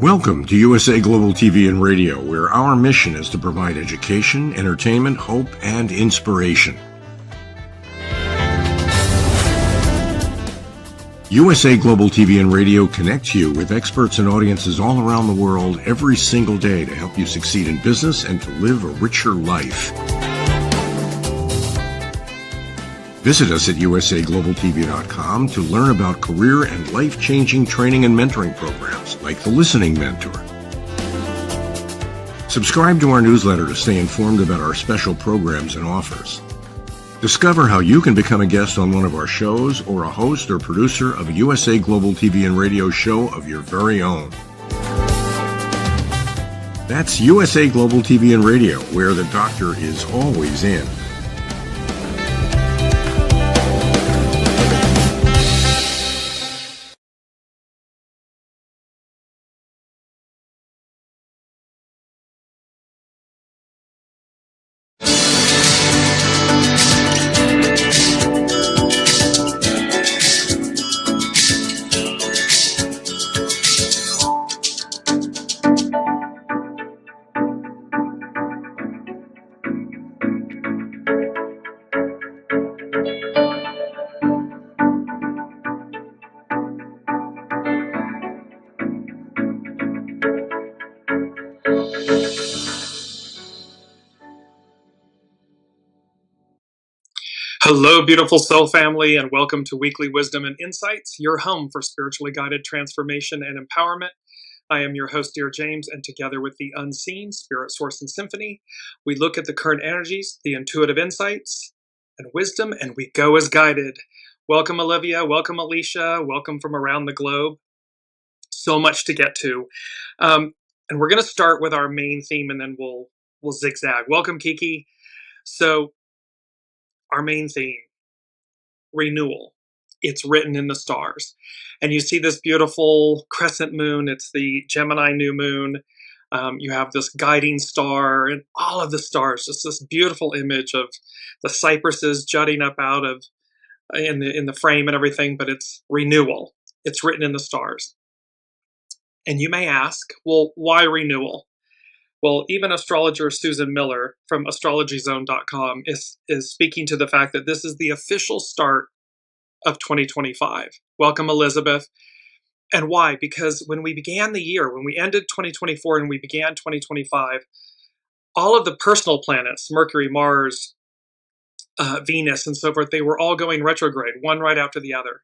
Welcome to USA Global TV and Radio, where our mission is to provide education, entertainment, hope, and inspiration. USA Global TV and Radio connects you with experts and audiences all around the world every single day to help you succeed in business and to live a richer life. Visit us at usaglobaltv.com to learn about career and life-changing training and mentoring programs like the Listening Mentor. Subscribe to our newsletter to stay informed about our special programs and offers. Discover how you can become a guest on one of our shows or a host or producer of a USA Global TV and Radio show of your very own. That's USA Global TV and Radio, where the doctor is always in. Hello, beautiful soul family, and welcome to Weekly Wisdom and Insights, your home for spiritually guided transformation and empowerment. I am your host, Dearjames, and together with the unseen, spirit, source, and symphony, we look at the current energies, the intuitive insights, and wisdom, and we go as guided. Welcome, Olivia. Welcome, Alicia. Welcome from around the globe. So much to get to. And we're going to start with our main theme, and then we'll zigzag. Welcome, Kiki. So, our main theme, renewal. It's written in the stars. And you see this beautiful crescent moon. It's the Gemini new moon. You have this guiding star and all of the stars, just this beautiful image of the cypresses jutting up out of in the frame and everything, but it's renewal. It's written in the stars. And you may ask, well, why renewal? Well, even astrologer Susan Miller from astrologyzone.com is speaking to the fact that this is the official start of 2025. Welcome, Elizabeth. And why? Because when we began the year, when we ended 2024 and we began 2025, all of the personal planets, Mercury, Mars, Venus, and so forth, they were all going retrograde, one right after the other.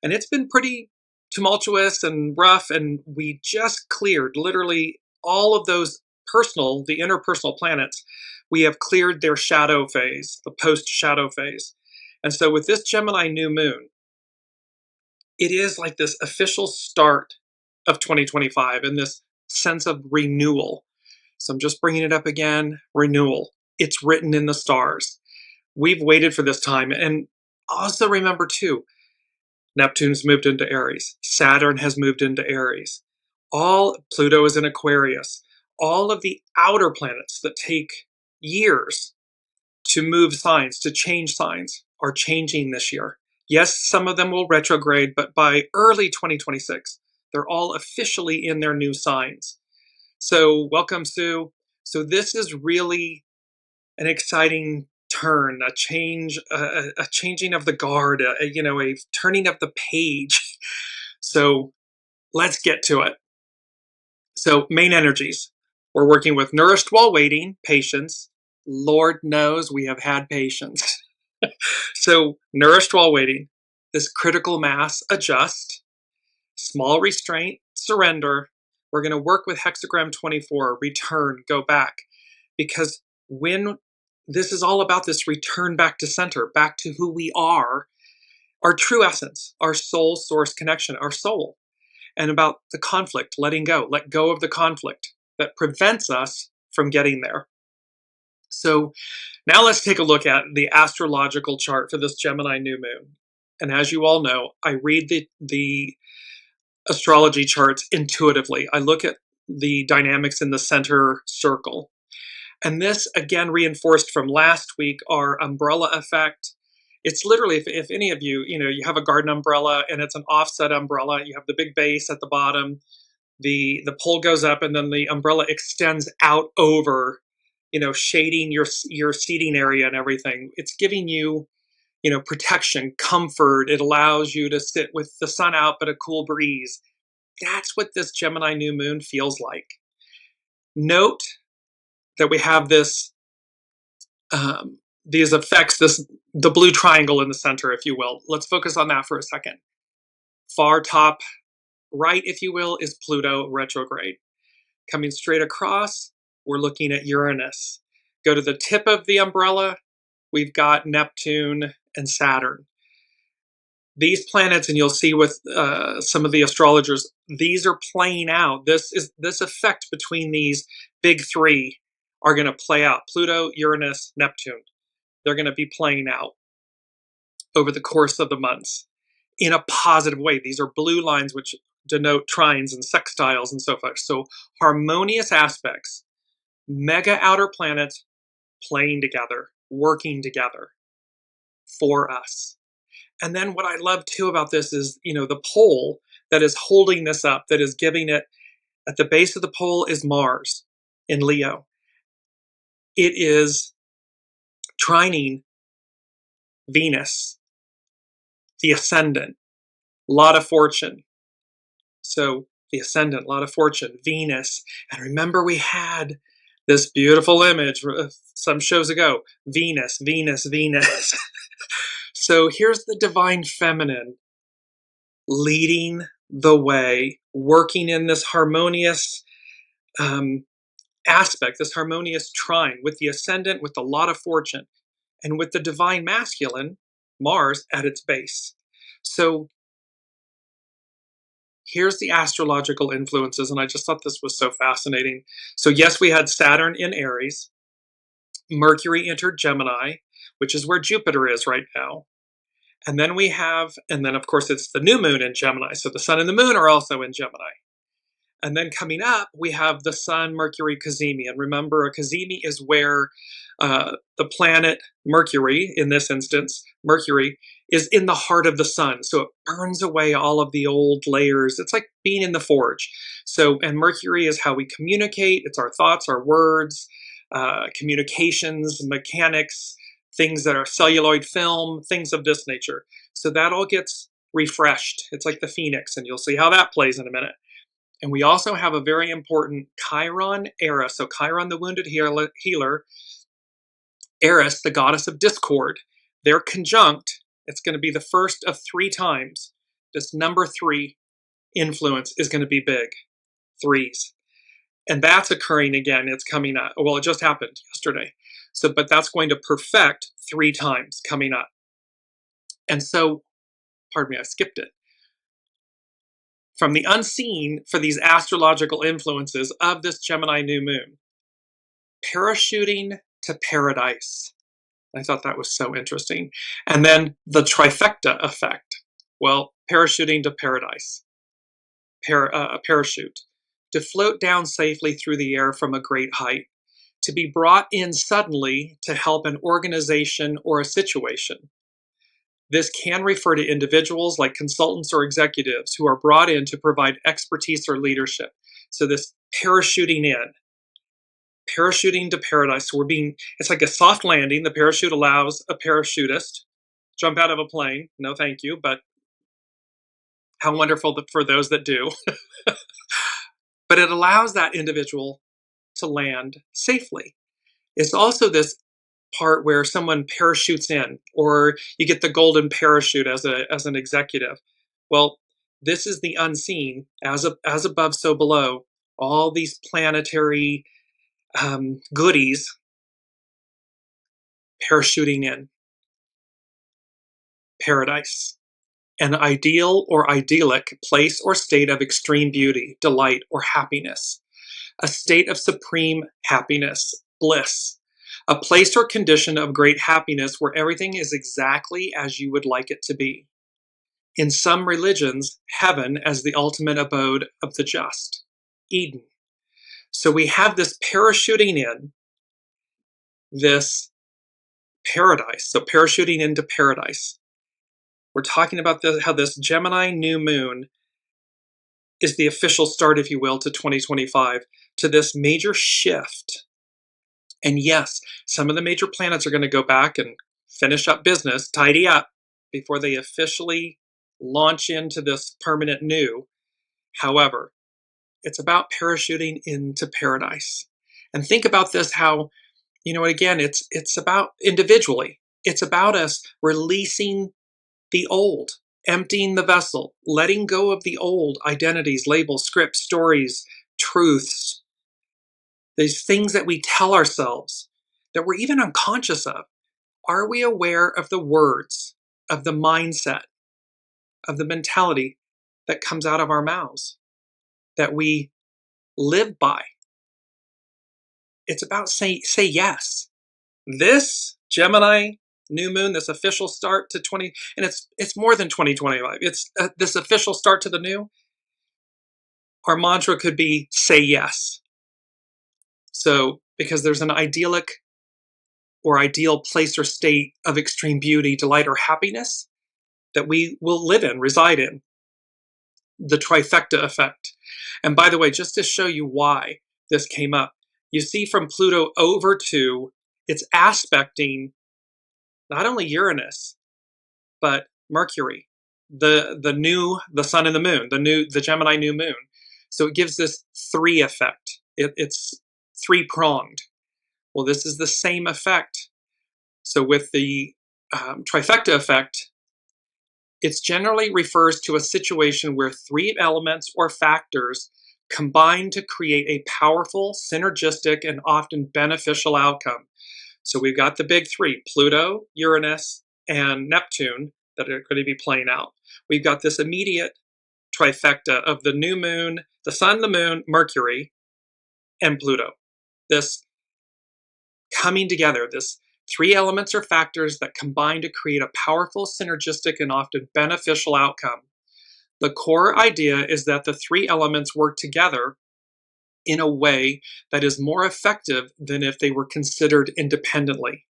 And it's been pretty tumultuous and rough, and we just cleared literally all of those the interpersonal planets. We have cleared their shadow phase, the post-shadow phase. And so with this Gemini new moon, it is like this official start of 2025 and this sense of renewal. So I'm just bringing it up again, renewal. It's written in the stars. We've waited for this time. And also remember too, Neptune's moved into Aries. Saturn has moved into Aries. Pluto is in Aquarius. All of the outer planets that take years to move signs, to change signs, are changing this year. Yes, some of them will retrograde, but by early 2026, they're all officially in their new signs. So welcome, Sue. So this is really an exciting turn, a change, a changing of the guard, a turning of the page. So let's get to it. So main energies. We're working with nourished while waiting, patience. Lord knows we have had patience. So nourished while waiting, this critical mass, adjust, small restraint, surrender. We're going to work with hexagram 24, return, go back. Because when this is all about this return back to center, back to who we are, our true essence, our soul source connection, our soul, and about the conflict, letting go, let go of the conflict that prevents us from getting there. So now let's take a look at the astrological chart for this Gemini new moon. And as you all know, I read the astrology charts intuitively. I look at the dynamics in the center circle. And this, again, reinforced from last week, our umbrella effect. It's literally, if any of you, you have a garden umbrella and it's an offset umbrella, you have the big base at the bottom, the pole goes up, and then the umbrella extends out over, shading your seating area and everything. It's giving you, protection, comfort. It allows you to sit with the sun out but a cool breeze. That's what this Gemini new moon feels like. Note that we have these effects, the blue triangle in the center, if you will. Let's focus on that for a second. Far top right, if you will, is Pluto retrograde. Coming straight across, we're looking at Uranus. Go to the tip of the umbrella, we've got Neptune and Saturn. These planets, and you'll see with some of the astrologers, these are playing out. This effect between these big three are going to play out. Pluto, Uranus, Neptune. They're going to be playing out over the course of the months in a positive way. These are blue lines which denote trines and sextiles and so forth. So harmonious aspects, mega outer planets playing together, working together for us. And then what I love too about this is, the pole that is holding this up, that is giving it, at the base of the pole is Mars in Leo. It is trining Venus, the ascendant, lot of fortune. So the ascendant, lot of fortune, Venus. And remember, we had this beautiful image some shows ago, Venus, Venus, Venus. So here's the divine feminine leading the way, working in this harmonious aspect, this harmonious trine with the ascendant, with the lot of fortune, and with the divine masculine, Mars, at its base. So here's the astrological influences, and I just thought this was so fascinating. So yes, we had Saturn in Aries. Mercury entered Gemini, which is where Jupiter is right now. And then of course, it's the new moon in Gemini. So the sun and the moon are also in Gemini. And then coming up, we have the Sun, Mercury, cazimi. And remember, a cazimi is where the planet Mercury, in this instance, Mercury, is in the heart of the sun. So it burns away all of the old layers. It's like being in the forge. So, and Mercury is how we communicate. It's our thoughts, our words, communications, mechanics, things that are celluloid film, things of this nature. So that all gets refreshed. It's like the phoenix, and you'll see how that plays in a minute. And we also have a very important CHIRON-ERIS. So Chiron, the wounded healer, Eris, the goddess of discord. They're conjunct. It's going to be the first of 3 times. This number 3 influence is going to be big. 3s. And that's occurring again. It's coming up. Well, it just happened yesterday. So, but that's going to perfect 3 times coming up. And so, pardon me, I skipped it. From the unseen for these astrological influences of this Gemini new moon, parachuting to paradise. I thought that was so interesting. And then the trifecta effect. Well, parachuting to paradise. A parachute. To float down safely through the air from a great height. To be brought in suddenly to help an organization or a situation. This can refer to individuals like consultants or executives who are brought in to provide expertise or leadership. So this parachuting in, parachuting to paradise. So it's like a soft landing. The parachute allows a parachutist jump out of a plane. No, thank you, but how wonderful for those that do. But it allows that individual to land safely. It's also this part where someone parachutes in, or you get the golden parachute as an executive. Well, this is the unseen, as above, so below. All these planetary goodies parachuting in. Paradise. An ideal or idyllic place or state of extreme beauty, delight, or happiness. A state of supreme happiness, bliss. A place or condition of great happiness where everything is exactly as you would like it to be. In some religions, heaven as the ultimate abode of the just. Eden. So we have this parachuting in, this paradise. So parachuting into paradise. We're talking about how this Gemini new moon is the official start, if you will, to 2025, to this major shift. And yes, some of the major planets are going to go back and finish up business, tidy up, before they officially launch into this permanent new. However, it's about parachuting into paradise. And think about this, how, again, it's about individually. It's about us releasing the old, emptying the vessel, letting go of the old identities, labels, scripts, stories, truths, these things that we tell ourselves that we're even unconscious of. Are we aware of the words, of the mindset, of the mentality that comes out of our mouths, that we live by? It's about say yes. This Gemini new moon, this official start to 20, and it's more than 2025. It's this official start to the new. Our mantra could be say yes. So, because there's an idyllic or ideal place or state of extreme beauty, delight, or happiness that we will live in, reside in, the trifecta effect. And by the way, just to show you why this came up, you see from Pluto over to, it's aspecting not only Uranus, but Mercury, the sun and the moon, the Gemini new moon. So it gives this three effect. It's three-pronged. Well, this is the same effect. So with the trifecta effect, it generally refers to a situation where three elements or factors combine to create a powerful, synergistic, and often beneficial outcome. So we've got the big three, Pluto, Uranus, and Neptune, that are going to be playing out. We've got this immediate trifecta of the new moon, the sun, the moon, Mercury, and Pluto. This coming together, this three elements or factors that combine to create a powerful, synergistic, and often beneficial outcome. The core idea is that the three elements work together in a way that is more effective than if they were considered independently.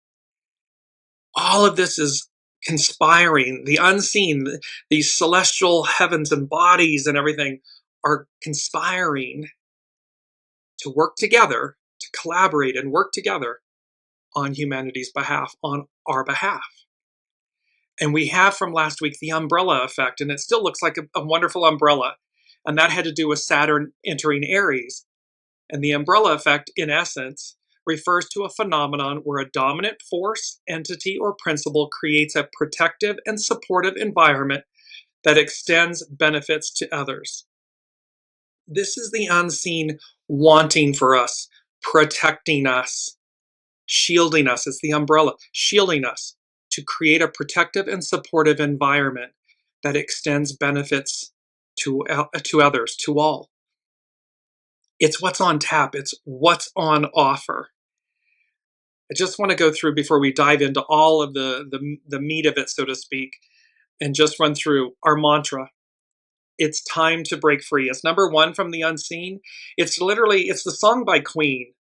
All of this is conspiring, the unseen, these celestial heavens and bodies and everything are conspiring to work together, to collaborate and work together on humanity's behalf, on our behalf. And we have from last week the umbrella effect, and it still looks like a wonderful umbrella. And that had to do with Saturn entering Aries. And the umbrella effect, in essence, refers to a phenomenon where a dominant force, entity, or principle creates a protective and supportive environment that extends benefits to others. This is the unseen wanting for us, protecting us, shielding us. It's the umbrella, shielding us to create a protective and supportive environment that extends benefits to others, to all. It's what's on tap. It's what's on offer. I just want to go through, before we dive into all of the meat of it, so to speak, and just run through our mantra. It's time to break free. It's number one from the unseen. It's the song by Queen.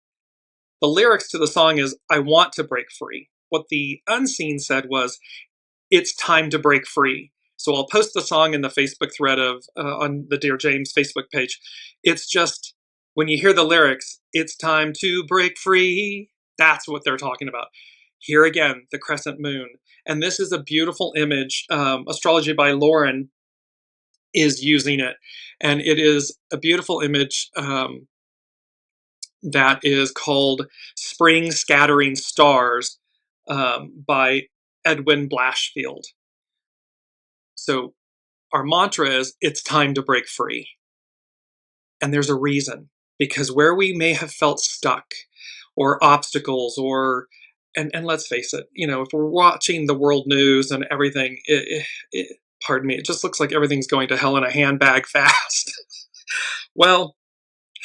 The lyrics to the song is, I want to break free. What the unseen said was, it's time to break free. So I'll post the song in the Facebook thread on the Dearjames Facebook page. It's just, when you hear the lyrics, it's time to break free. That's what they're talking about. Here again, the crescent moon. And this is a beautiful image. Astrology by Lauren is using it. And it is a beautiful image that is called Spring Scattering Stars by Edwin Blashfield. So our mantra is, it's time to break free. And there's a reason, because where we may have felt stuck or obstacles and let's face it, if we're watching the world news and everything, pardon me, it just looks like everything's going to hell in a handbag fast. Well,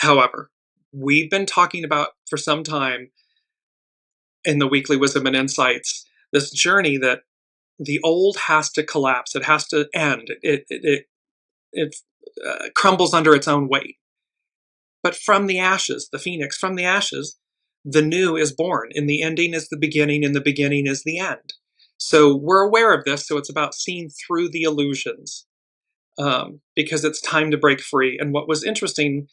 however, we've been talking about for some time in the Weekly Wisdom and Insights, this journey that the old has to collapse. It has to end. It crumbles under its own weight. But from the ashes, the phoenix, from the ashes, the new is born. In the ending is the beginning, and the beginning is the end. So we're aware of this, so it's about seeing through the illusions. because it's time to break free. And what was interesting,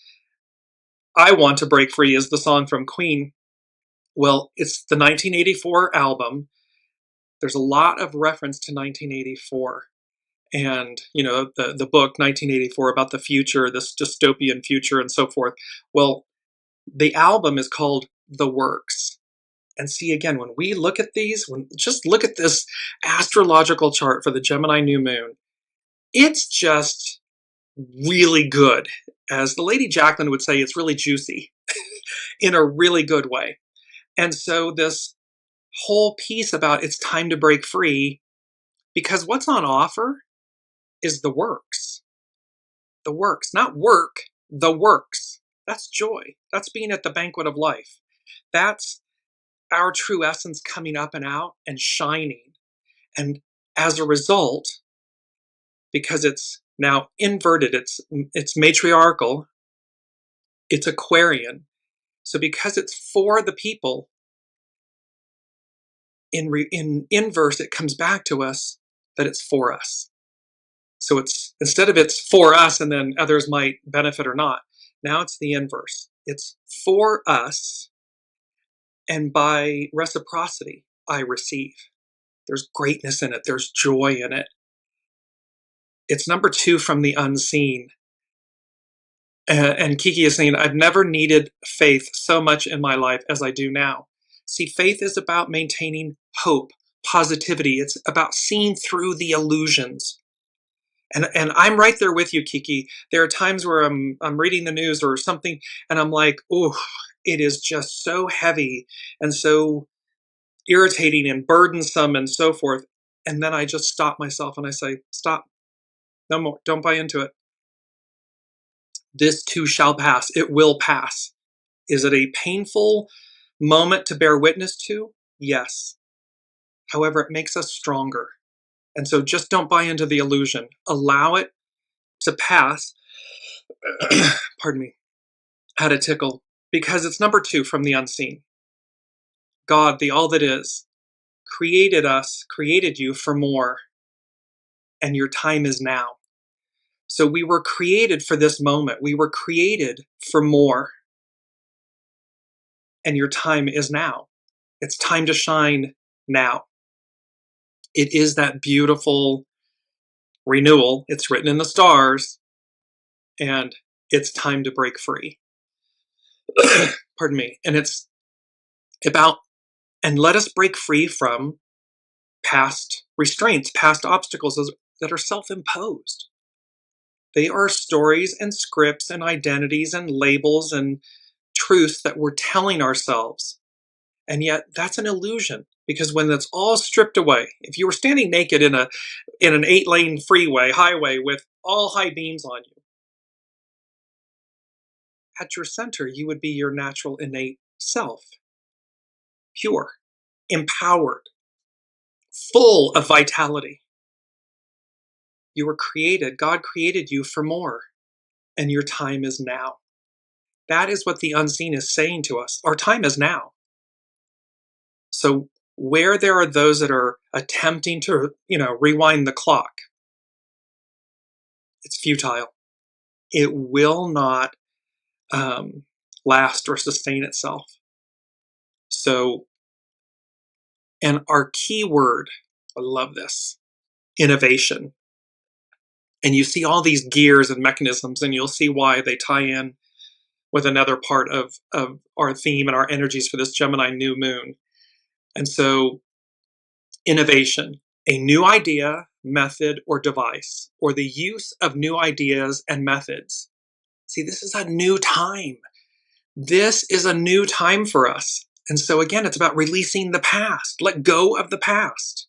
I Want to Break Free is the song from Queen. Well, it's the 1984 album. There's a lot of reference to 1984. And, the book 1984 about the future, this dystopian future and so forth. Well, the album is called The Works. And see, again, when we look at these, just look at this astrological chart for the Gemini new moon, it's just really good. As the Lady Jacqueline would say, it's really juicy in a really good way. And so this whole piece about it's time to break free, because what's on offer is the works. The works, not work, the works. That's joy. That's being at the banquet of life. That's our true essence coming up and out and shining. And as a result, because it's now inverted, it's matriarchal, it's Aquarian. So because it's for the people, in inverse, it comes back to us that it's for us. So it's, instead of it's for us and then others might benefit or not, now it's the inverse. It's for us, and by reciprocity, I receive. There's greatness in it. There's joy in it. It's number 2 from the unseen. And Kiki is saying, I've never needed faith so much in my life as I do now. See, faith is about maintaining hope, positivity. It's about seeing through the illusions. And I'm right there with you, Kiki. There are times where I'm reading the news or something, and I'm like, oh, it is just so heavy and so irritating and burdensome and so forth. And then I just stop myself and I say, stop. No more. Don't buy into it. This too shall pass. It will pass. Is it a painful moment to bear witness to? Yes. However, it makes us stronger. And so just don't buy into the illusion. Allow it to pass. Pardon me. Had a tickle. Because it's number 2 from the unseen. God, the all that is, created us, created you for more. And your time is now. So we were created for this moment. We were created for more. And your time is now. It's time to shine now. It is that beautiful renewal. It's written in the stars. And it's time to break free. Pardon me. And it's about, and let us break free from past restraints, past obstacles that are self-imposed. They are stories and scripts and identities and labels and truths that we're telling ourselves. And yet that's an illusion, because when that's all stripped away, if you were standing naked in an 8-lane highway with all high beams on you, at your center, you would be your natural innate self, pure, empowered, full of vitality. You were created, God created you for more, and your time is now. That is what the unseen is saying to us. Our time is now. So where there are those that are attempting to, rewind the clock, it's futile. It will not last or sustain itself. So, and our key word, I love this, innovation. And you see all these gears and mechanisms, and you'll see why they tie in with another part of our theme and our energies for this Gemini new moon. And so, innovation, a new idea, method, or device, or the use of new ideas and methods. See, this is a new time. This is a new time for us. And so again, it's about releasing the past. Let go of the past.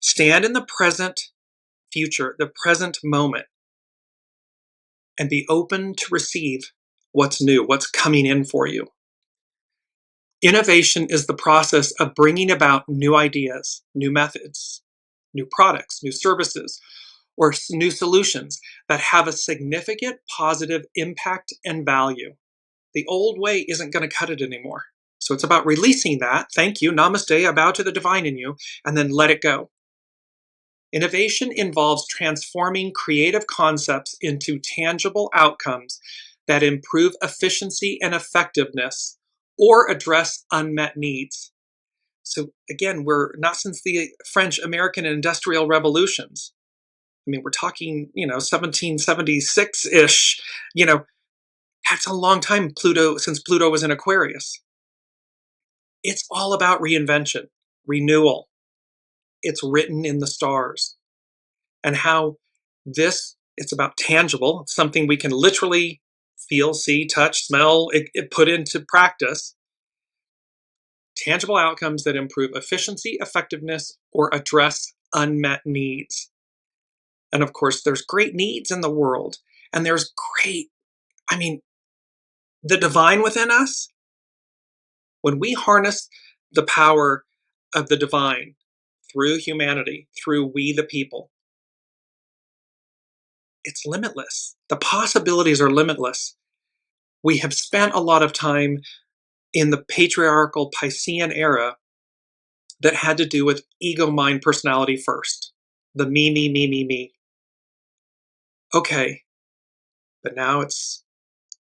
Stand in the present future, the present moment, and be open to receive what's new, what's coming in for you. Innovation is the process of bringing about new ideas, new methods, new products, new services, or new solutions that have a significant positive impact and value. The old way isn't going to cut it anymore. So it's about releasing that. Thank you. Namaste. I bow to the divine in you. And then let it go. Innovation involves transforming creative concepts into tangible outcomes that improve efficiency and effectiveness or address unmet needs. So again, we're not since the French American industrial revolutions. I mean, we're talking, 1776-ish, that's a long time since Pluto was in Aquarius. It's all about reinvention, renewal. It's written in the stars. And how it's about tangible, it's something we can literally feel, see, touch, smell, it put into practice. Tangible outcomes that improve efficiency, effectiveness, or address unmet needs. And of course, there's great needs in the world. And there's the divine within us, when we harness the power of the divine through humanity, through we the people, it's limitless. The possibilities are limitless. We have spent a lot of time in the patriarchal Piscean era that had to do with ego, mind, personality first. The me, me, me, me, me. Okay, but now it's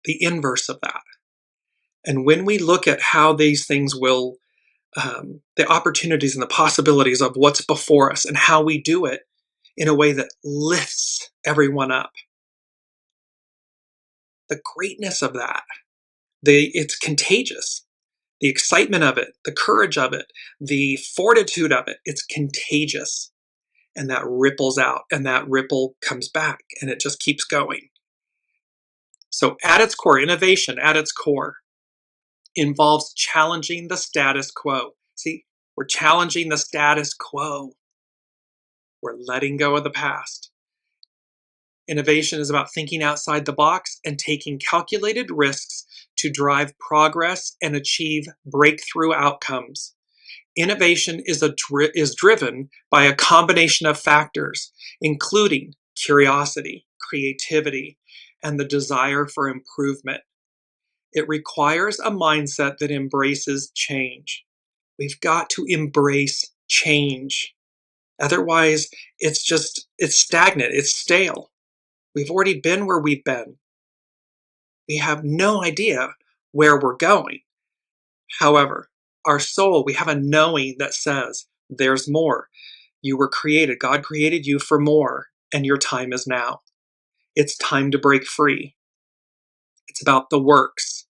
the inverse of that. And when we look at how these things will, the opportunities and the possibilities of what's before us and how we do it in a way that lifts everyone up, the greatness of that, it's contagious. The excitement of it, the courage of it, the fortitude of it, it's contagious. And that ripples out, and that ripple comes back, and it just keeps going. So at its core, innovation at its core involves challenging the status quo. See, we're challenging the status quo. We're letting go of the past. Innovation is about thinking outside the box and taking calculated risks to drive progress and achieve breakthrough outcomes. Innovation is driven by a combination of factors, including curiosity, creativity, and the desire for improvement. It requires a mindset that embraces change. We've got to embrace change. Otherwise, it's stagnant, it's stale. We've already been where we've been. We have no idea where we're going. However, our soul, we have a knowing that says, there's more. You were created. God created you for more, and your time is now. It's time to break free. It's about the works.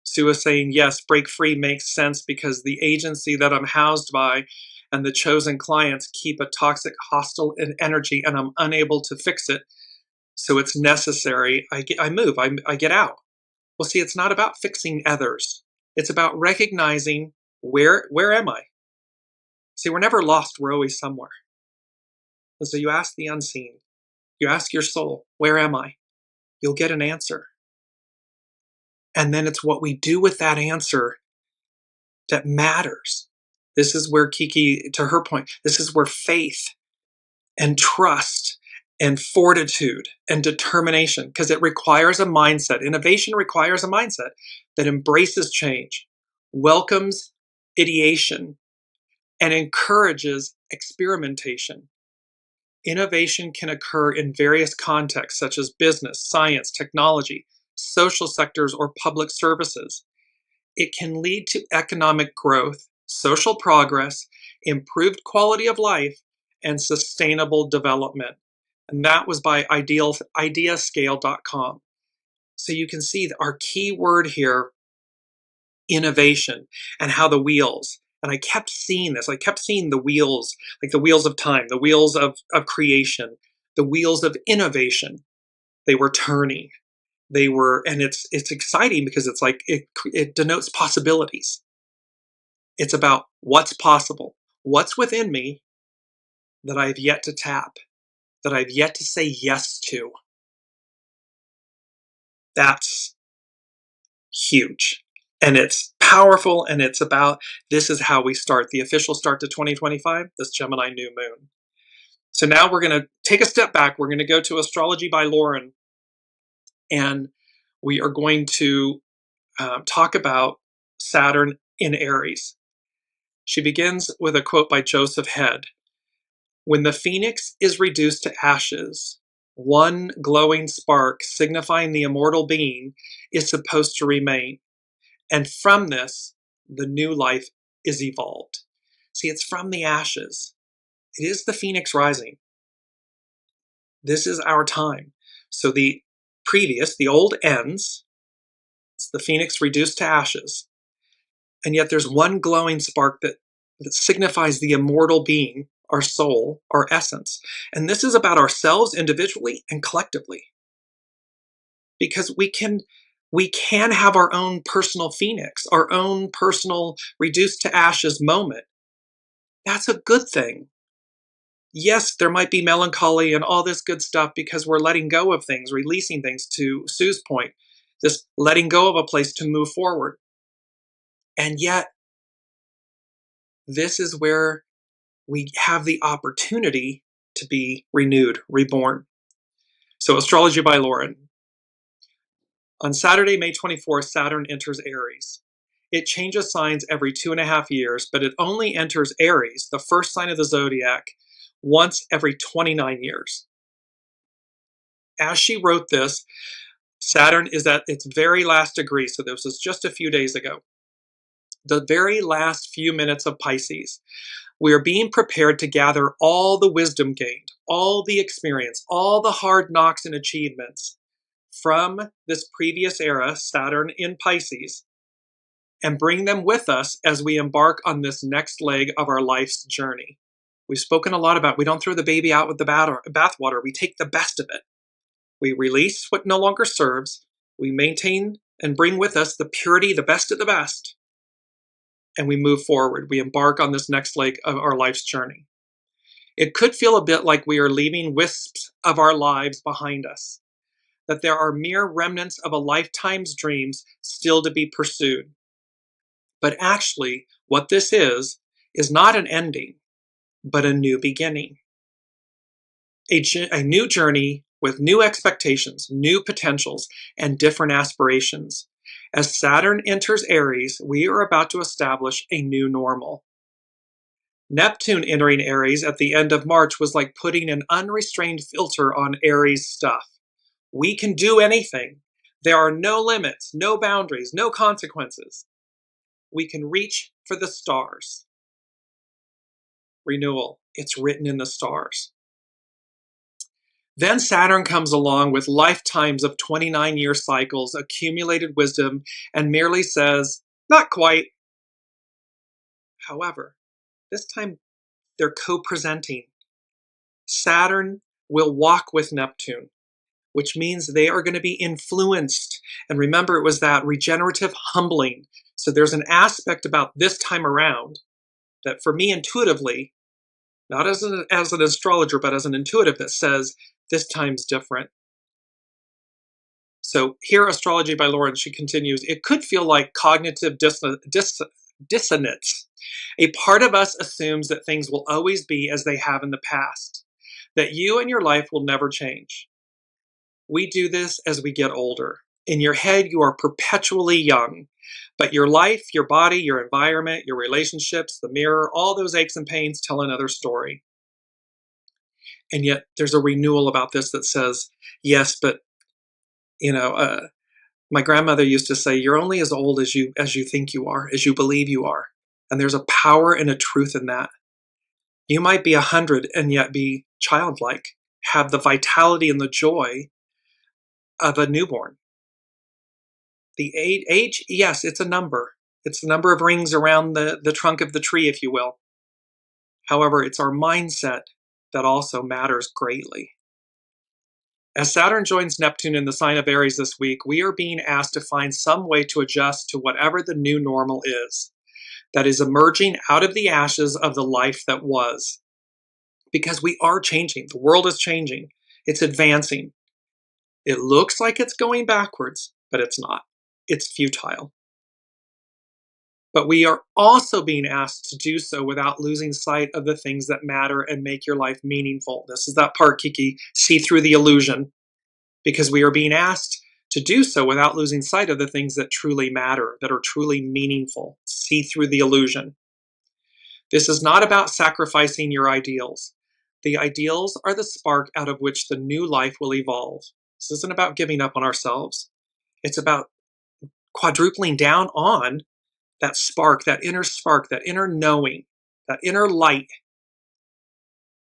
Sue is saying, yes, break free makes sense because the agency that I'm housed by and the chosen clients keep a toxic, hostile energy, and I'm unable to fix it. So it's necessary. I move. I get out. Well, see, it's not about fixing others. It's about recognizing where am I? See, we're never lost. We're always somewhere. And so you ask the unseen. You ask your soul, where am I? You'll get an answer. And then it's what we do with that answer that matters. This is where Kiki, to her point, this is where faith and trust and fortitude and determination, because it requires a mindset. Innovation requires a mindset that embraces change, welcomes ideation, and encourages experimentation. Innovation can occur in various contexts, such as business, science, technology, social sectors, or public services. It can lead to economic growth, social progress, improved quality of life, and sustainable development. And that was by ideascale.com. So you can see that our key word here, innovation, and how the wheels, and I kept seeing this, I kept seeing the wheels, like the wheels of time, the wheels of creation, the wheels of innovation. They were turning. And it's exciting because it's like, it denotes possibilities. It's about what's possible, what's within me that I've yet to tap, that I've yet to say yes to. That's huge. And it's powerful, and it's about, this is how we start. The official start to 2025, this Gemini new moon. So now we're going to take a step back. We're going to go to Astrology by Lauren, and we are going to talk about Saturn in Aries. She begins with a quote by Joseph Head. When the phoenix is reduced to ashes, one glowing spark signifying the immortal being is supposed to remain. And from this, the new life is evolved. See, it's from the ashes. It is the phoenix rising. This is our time. So the old ends. It's the phoenix reduced to ashes. And yet there's one glowing spark that signifies the immortal being, our soul, our essence. And this is about ourselves individually and collectively. Because we can have our own personal phoenix, our own personal reduced to ashes moment. That's a good thing. Yes, there might be melancholy and all this good stuff because we're letting go of things, releasing things, to Sue's point, this letting go of a place to move forward. And yet, this is where we have the opportunity to be renewed, reborn. So, Astrology by Lauren. On Saturday, May 24th, Saturn enters Aries. It changes signs every 2.5 years, but it only enters Aries, the first sign of the zodiac, once every 29 years. As she wrote this, Saturn is at its very last degree, so this was just a few days ago. The very last few minutes of Pisces. We are being prepared to gather all the wisdom gained, all the experience, all the hard knocks and achievements from this previous era, Saturn in Pisces, and bring them with us as we embark on this next leg of our life's journey. We've spoken a lot about we don't throw the baby out with the bathwater. We take the best of it. We release what no longer serves. We maintain and bring with us the purity, the best of the best. And we move forward. We embark on this next leg of our life's journey. It could feel a bit like we are leaving wisps of our lives behind us, that there are mere remnants of a lifetime's dreams still to be pursued. But actually, what this is not an ending, but a new beginning. A new journey with new expectations, new potentials, and different aspirations. As Saturn enters Aries, we are about to establish a new normal. Neptune entering Aries at the end of March was like putting an unrestrained filter on Aries stuff. We can do anything. There are no limits, no boundaries, no consequences. We can reach for the stars. Renewal, it's written in the stars. Then Saturn comes along with lifetimes of 29-year cycles, accumulated wisdom, and merely says, not quite. However, this time they're co-presenting. Saturn will walk with Neptune, which means they are going to be influenced. And remember, it was that regenerative humbling. So there's an aspect about this time around that for me intuitively, not as an astrologer, but as an intuitive, that says this time's different. So here, Astrology by Lauren, she continues, it could feel like cognitive dissonance. A part of us assumes that things will always be as they have in the past, that you and your life will never change. We do this as we get older. In your head, you are perpetually young, but your life, your body, your environment, your relationships, the mirror, all those aches and pains tell another story. And yet there's a renewal about this that says, yes, but my grandmother used to say, you're only as old as you think you are, as you believe you are. And there's a power and a truth in that. You might be 100 and yet be childlike, have the vitality and the joy of a newborn. The age, yes, it's a number. It's the number of rings around the trunk of the tree, if you will. However, it's our mindset that also matters greatly. As Saturn joins Neptune in the sign of Aries this week, we are being asked to find some way to adjust to whatever the new normal is, that is emerging out of the ashes of the life that was. Because we are changing. The world is changing. It's advancing. It looks like it's going backwards, but it's not. It's futile. But we are also being asked to do so without losing sight of the things that matter and make your life meaningful. This is that part, Kiki, see through the illusion. Because we are being asked to do so without losing sight of the things that truly matter, that are truly meaningful. See through the illusion. This is not about sacrificing your ideals, The ideals are the spark out of which the new life will evolve. This isn't about giving up on ourselves. It's about quadrupling down on that spark, that inner knowing, that inner light.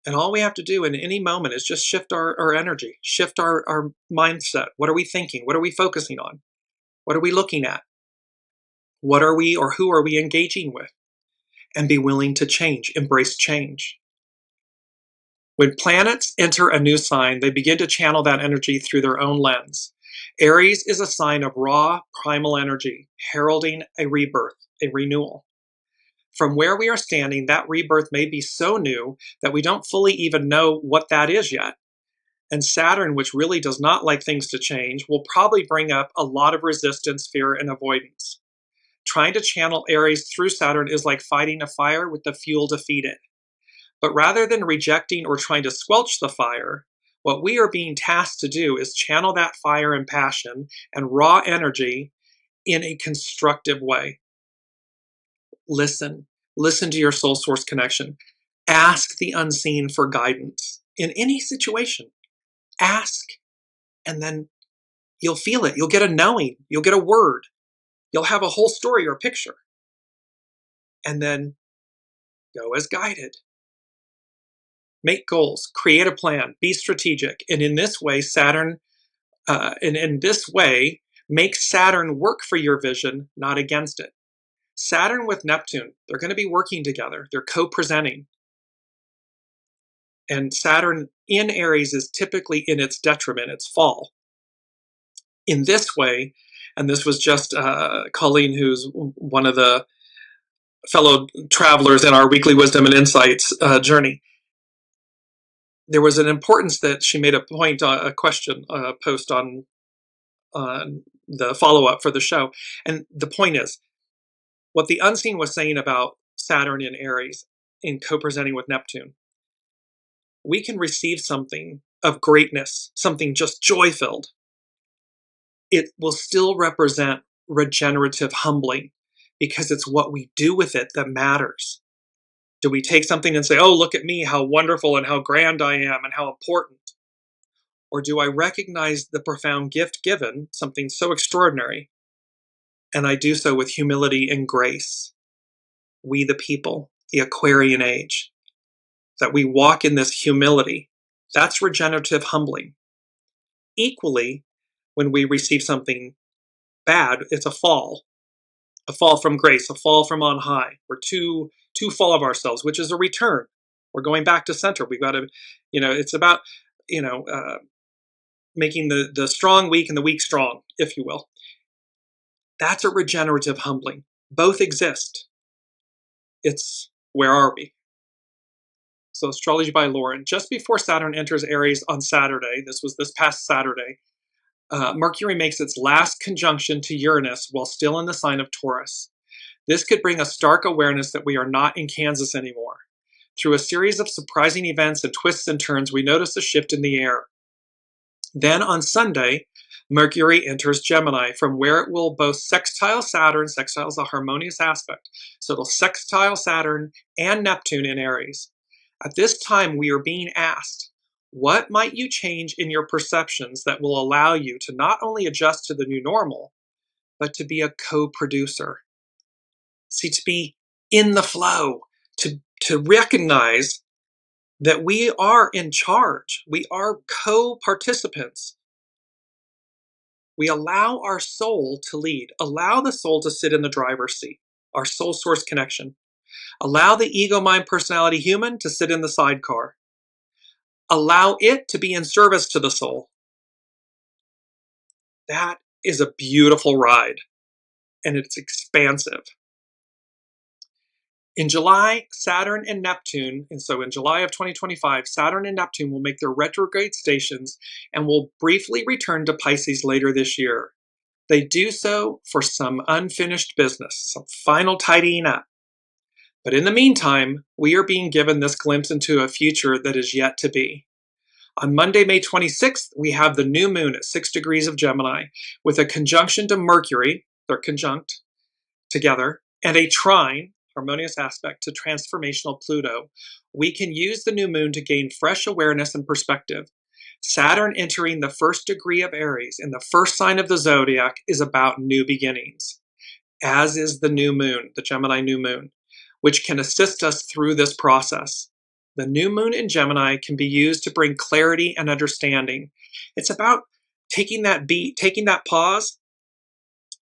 And all we have to do in any moment is just shift our energy, shift our mindset. What are we thinking? What are we focusing on? What are we looking at? What are we or who are we engaging with? And be willing to change, embrace change. When planets enter a new sign, they begin to channel that energy through their own lens. Aries is a sign of raw, primal energy, heralding a rebirth, a renewal. From where we are standing, that rebirth may be so new that we don't fully even know what that is yet. And Saturn, which really does not like things to change, will probably bring up a lot of resistance, fear, and avoidance. Trying to channel Aries through Saturn is like fighting a fire with the fuel to feed it. But rather than rejecting or trying to squelch the fire, what we are being tasked to do is channel that fire and passion and raw energy in a constructive way. Listen to your soul source connection. Ask the unseen for guidance in any situation. Ask, and then you'll feel it. You'll get a knowing. You'll get a word. You'll have a whole story or picture. And then go as guided. Make goals, create a plan, be strategic. And in this way, make Saturn work for your vision, not against it. Saturn with Neptune, they're going to be working together. They're co-presenting. And Saturn in Aries is typically in its detriment, its fall. In this way, and this was just Colleen, who's one of the fellow travelers in our Weekly Wisdom and Insights journey, there was an importance that she made a point, a question, post on the follow-up for the show. And the point is, what the unseen was saying about Saturn in Aries in co-presenting with Neptune, we can receive something of greatness, something just joy-filled. It will still represent regenerative humbling because it's what we do with it that matters. Do we take something and say, oh, look at me, how wonderful and how grand I am and how important? Or do I recognize the profound gift given, something so extraordinary, and I do so with humility and grace? We the people, the Aquarian age, that we walk in this humility, that's regenerative humbling. Equally, when we receive something bad, it's a fall from grace, a fall from on high. We're too full of ourselves, which is a return. We're going back to center. We've got to, it's about, making the strong weak and the weak strong, if you will. That's a regenerative humbling. Both exist. It's where are we? So Astrology by Lauren. Just before Saturn enters Aries on Saturday, this was this past Saturday, Mercury makes its last conjunction to Uranus while still in the sign of Taurus. This could bring a stark awareness that we are not in Kansas anymore. Through a series of surprising events and twists and turns, we notice a shift in the air. Then on Sunday, Mercury enters Gemini, from where it will both sextile Saturn. Sextile is a harmonious aspect. So it'll sextile Saturn and Neptune in Aries. At this time, we are being asked, what might you change in your perceptions that will allow you to not only adjust to the new normal, but to be a co-producer? See, to be in the flow, to recognize that we are in charge. We are co-participants. We allow our soul to lead. Allow the soul to sit in the driver's seat, our soul source connection. Allow the ego, mind, personality, human to sit in the sidecar. Allow it to be in service to the soul. That is a beautiful ride, and it's expansive. In July, Saturn and Neptune, and so in July of 2025, Saturn and Neptune will make their retrograde stations and will briefly return to Pisces later this year. They do so for some unfinished business, some final tidying up. But in the meantime, we are being given this glimpse into a future that is yet to be. On Monday, May 26th, we have the new moon at 6 degrees of Gemini with a conjunction to Mercury, they're conjunct together, and a trine, harmonious aspect to transformational Pluto, we can use the new moon to gain fresh awareness and perspective. Saturn entering the first degree of Aries in the first sign of the zodiac is about new beginnings, as is the new moon, the Gemini new moon, which can assist us through this process. The new moon in Gemini can be used to bring clarity and understanding. It's about taking that pause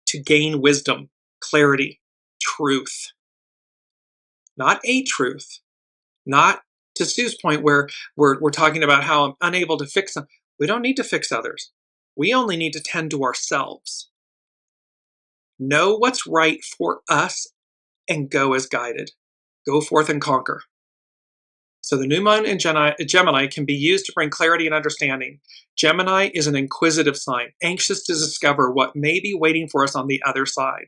to gain wisdom, clarity, truth. Not a truth, not to Sue's point where we're talking about how I'm unable to fix them. We don't need to fix others. We only need to tend to ourselves. Know what's right for us and go as guided. Go forth and conquer. So the new moon in Gemini can be used to bring clarity and understanding. Gemini is an inquisitive sign, anxious to discover what may be waiting for us on the other side.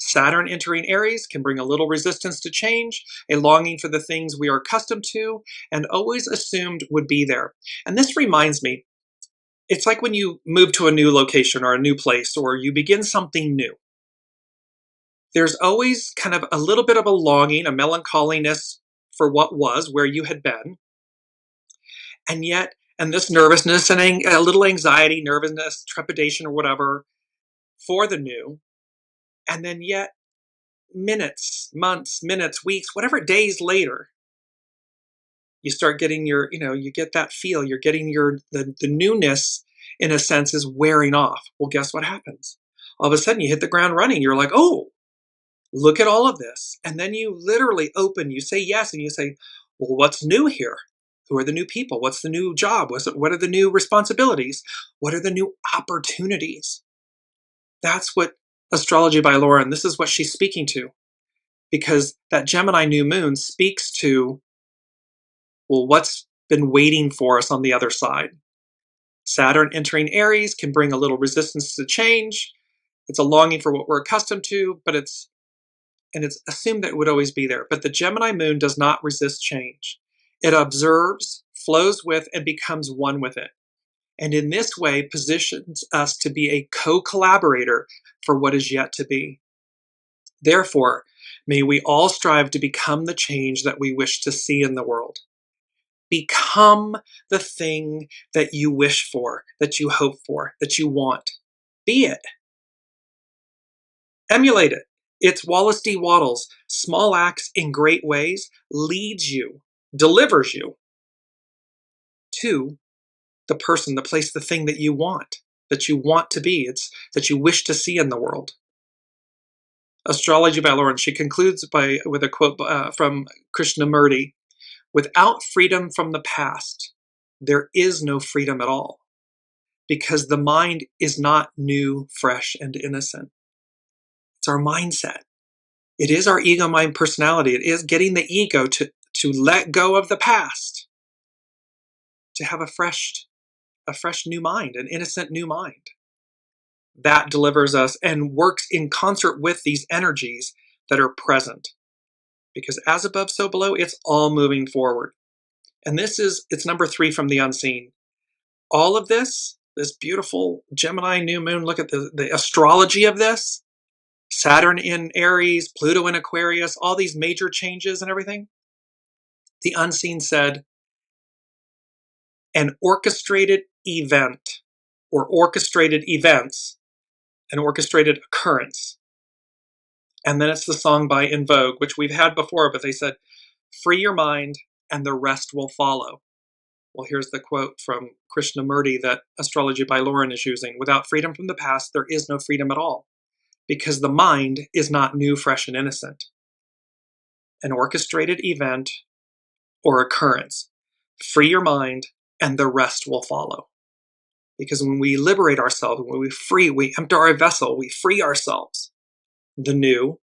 Saturn entering Aries can bring a little resistance to change, a longing for the things we are accustomed to and always assumed would be there. And this reminds me, it's like when you move to a new location or a new place or you begin something new. There's always kind of a little bit of a longing, a melancholiness for what was, where you had been. And this nervousness and a little anxiety, nervousness, trepidation or whatever for the new. And then yet months, minutes, weeks, whatever days later, you start getting you get that feel, you're getting the newness in a sense is wearing off. Well, guess what happens? All of a sudden you hit the ground running. You're like, oh, look at all of this. And then you literally you say yes, and you say, well, what's new here? Who are the new people? What's the new job? What are the new responsibilities? What are the new opportunities? That's what Astrology by Lauren, this is what she's speaking to. Because that Gemini new moon speaks to, well, what's been waiting for us on the other side. Saturn entering Aries can bring a little resistance to change. It's a longing for what we're accustomed to, but it's assumed that it would always be there. But the Gemini moon does not resist change. It observes, flows with, and becomes one with it. And in this way positions us to be a co-collaborator for what is yet to be. Therefore, may we all strive to become the change that we wish to see in the world. Become the thing that you wish for, that you hope for, that you want. Be it. Emulate it. It's Wallace D. Wattles. Small acts in great ways leads you, delivers you to the person, the place, the thing that you want to be. It's that you wish to see in the world. Astrology by Lauren, she concludes with a quote from Krishnamurti. Without freedom from the past, there is no freedom at all, because the mind is not new, fresh, and innocent. It's our mindset. It is our ego, mind, personality. It is getting the ego to let go of the past, to have a fresh new mind, an innocent new mind. That delivers us and works in concert with these energies that are present. Because as above, so below, it's all moving forward. And it's number 3 from the unseen. All of this beautiful Gemini new moon, look at the astrology of this. Saturn in Aries, Pluto in Aquarius, all these major changes and everything. The unseen said, an orchestrated event or orchestrated events, an orchestrated occurrence. And then it's the song by In Vogue, which we've had before, but they said, free your mind and the rest will follow. Well, here's the quote from Krishnamurti that Astrology by Lauren is using. Without freedom from the past, there is no freedom at all, because the mind is not new, fresh, and innocent. An orchestrated event or occurrence. Free your mind and the rest will follow. Because when we liberate ourselves, when we empty our vessel, we free ourselves, the new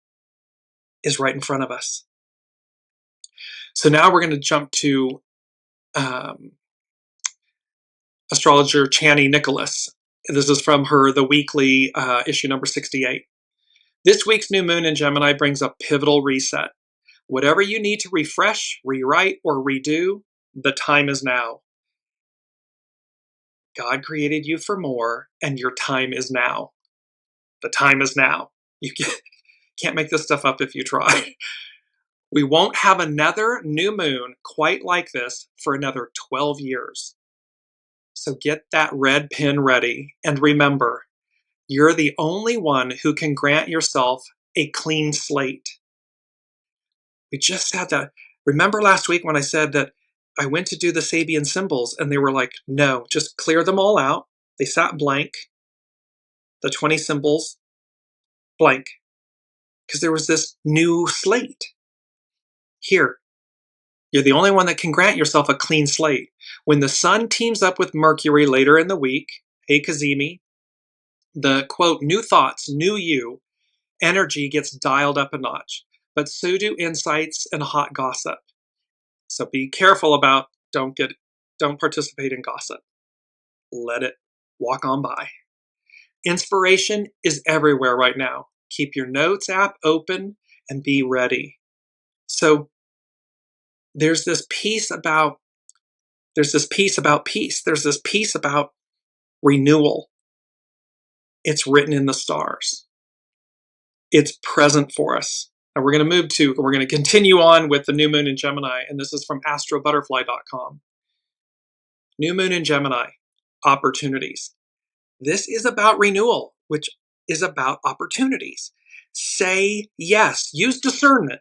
is right in front of us. So now we're going to jump to astrologer Chani Nicholas. This is from the weekly issue number 68. This week's new moon in Gemini brings a pivotal reset. Whatever you need to refresh, rewrite, or redo, the time is now. God created you for more, and your time is now. The time is now. You can't make this stuff up if you try. We won't have another new moon quite like this for another 12 years. So get that red pen ready, and remember, you're the only one who can grant yourself a clean slate. We just had that. Remember last week when I said that I went to do the Sabian symbols and they were like, no, just clear them all out. They sat blank, the 20 symbols blank, because there was this new slate. Here, you're the only one that can grant yourself a clean slate. When the sun teams up with Mercury later in the week, hey Kazemi, the quote, new thoughts, new you, energy gets dialed up a notch, but so do insights and hot gossip. So be careful about don't participate in gossip. Let it walk on by. Inspiration is everywhere right now. Keep your notes app open and be ready. So there's this piece about peace. There's this piece about renewal. It's written in the stars. It's present for us. And we're going to continue on with the new moon in Gemini, and this is from astrobutterfly.com. New moon in Gemini, opportunities. This is about renewal, which is about opportunities. Say yes. Use discernment.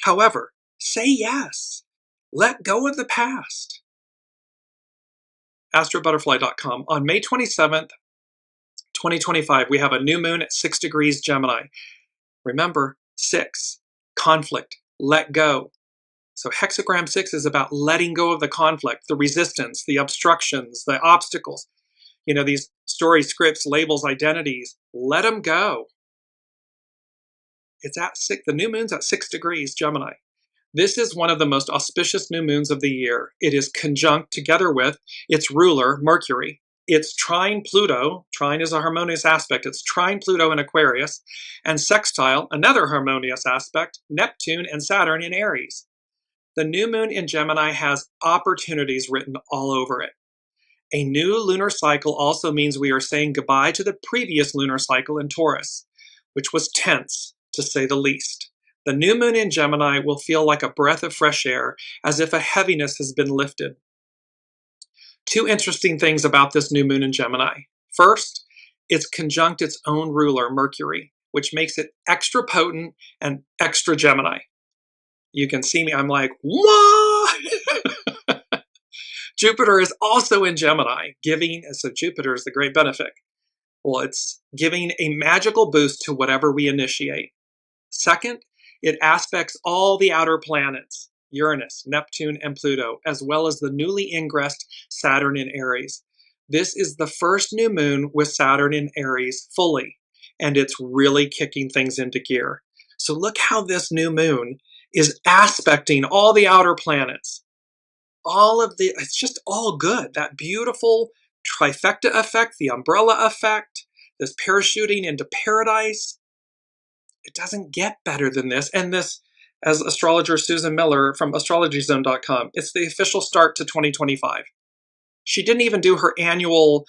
However, say yes. Let go of the past. astrobutterfly.com. On May 27th, 2025, we have a new moon at 6 degrees Gemini. Remember, 6, conflict, let go. So hexagram 6 is about letting go of the conflict, the resistance, the obstructions, the obstacles. You know, these story scripts, labels, identities, let them go. It's at 6, the new moon's at 6 degrees Gemini. This is one of the most auspicious new moons of the year. It is conjunct together with its ruler, Mercury. It's trine Pluto. Trine is a harmonious aspect. It's trine Pluto in Aquarius, and sextile, another harmonious aspect, Neptune and Saturn in Aries. The new moon in Gemini has opportunities written all over it. A new lunar cycle also means we are saying goodbye to the previous lunar cycle in Taurus, which was tense, to say the least. The new moon in Gemini will feel like a breath of fresh air, as if a heaviness has been lifted. Two interesting things about this new moon in Gemini. First, it's conjunct its own ruler, Mercury, which makes it extra potent and extra Gemini. You can see me, I'm like, what? Jupiter is also in Gemini, so Jupiter is the great benefic. Well, it's giving a magical boost to whatever we initiate. Second, it aspects all the outer planets, Uranus, Neptune, and Pluto, as well as the newly ingressed Saturn in Aries. This is the first new moon with Saturn in Aries fully, and it's really kicking things into gear. So look how this new moon is aspecting all the outer planets. It's just all good. That beautiful trifecta effect, the umbrella effect, this parachuting into paradise. It doesn't get better than this. And this, as astrologer Susan Miller from astrologyzone.com, it's the official start to 2025. She didn't even do her annual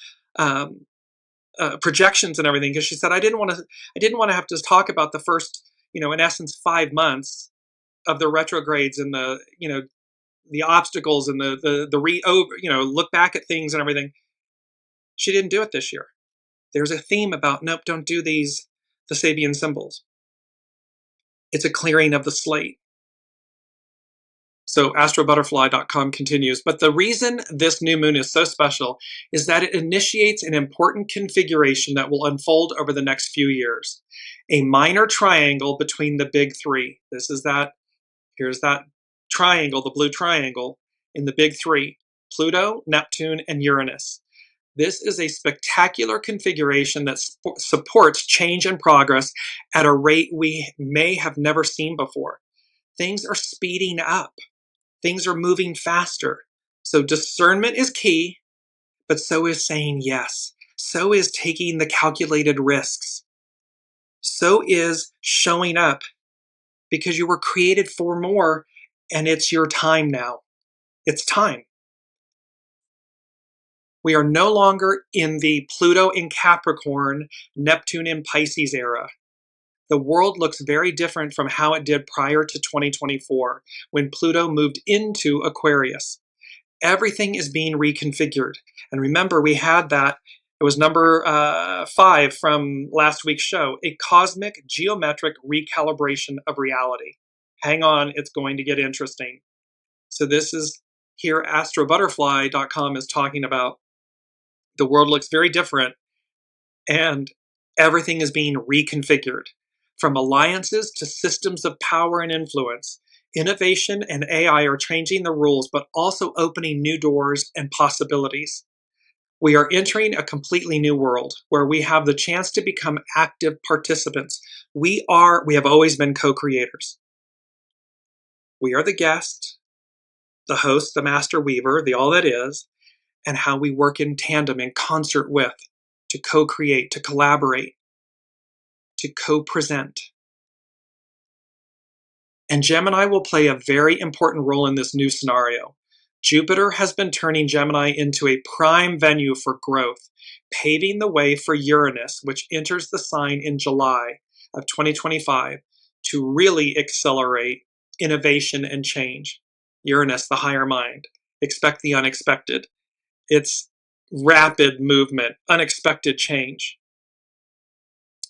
projections and everything, because she said, I didn't want to have to talk about the first, in essence, 5 months of the retrogrades and the obstacles and look back at things and everything. She didn't do it this year. There's a theme about, nope, don't do the Sabian symbols. It's a clearing of the slate. So astrobutterfly.com continues, but the reason this new moon is so special is that it initiates an important configuration that will unfold over the next few years. A minor triangle between the big three. Here's that triangle, the blue triangle in the big three, Pluto, Neptune, and Uranus. This is a spectacular configuration that supports change and progress at a rate we may have never seen before. Things are speeding up. Things are moving faster. So discernment is key, but so is saying yes. So is taking the calculated risks. So is showing up, because you were created for more, and it's your time now. It's time. We are no longer in the Pluto in Capricorn, Neptune in Pisces era. The world looks very different from how it did prior to 2024, when Pluto moved into Aquarius. Everything is being reconfigured. And remember, we had that, it was number 5 from last week's show, a cosmic geometric recalibration of reality. Hang on, it's going to get interesting. So this is here, astrobutterfly.com is talking about the world looks very different and everything is being reconfigured. From alliances to systems of power and influence, innovation and AI are changing the rules, but also opening new doors and possibilities. We are entering a completely new world where we have the chance to become active participants. We have always been co-creators. We are the guest, the host, the master weaver, the all that is, and how we work in tandem, in concert with, to co-create, to collaborate, to co-present. And Gemini will play a very important role in this new scenario. Jupiter has been turning Gemini into a prime venue for growth, paving the way for Uranus, which enters the sign in July of 2025, to really accelerate innovation and change. Uranus, the higher mind. Expect the unexpected. It's rapid movement, unexpected change.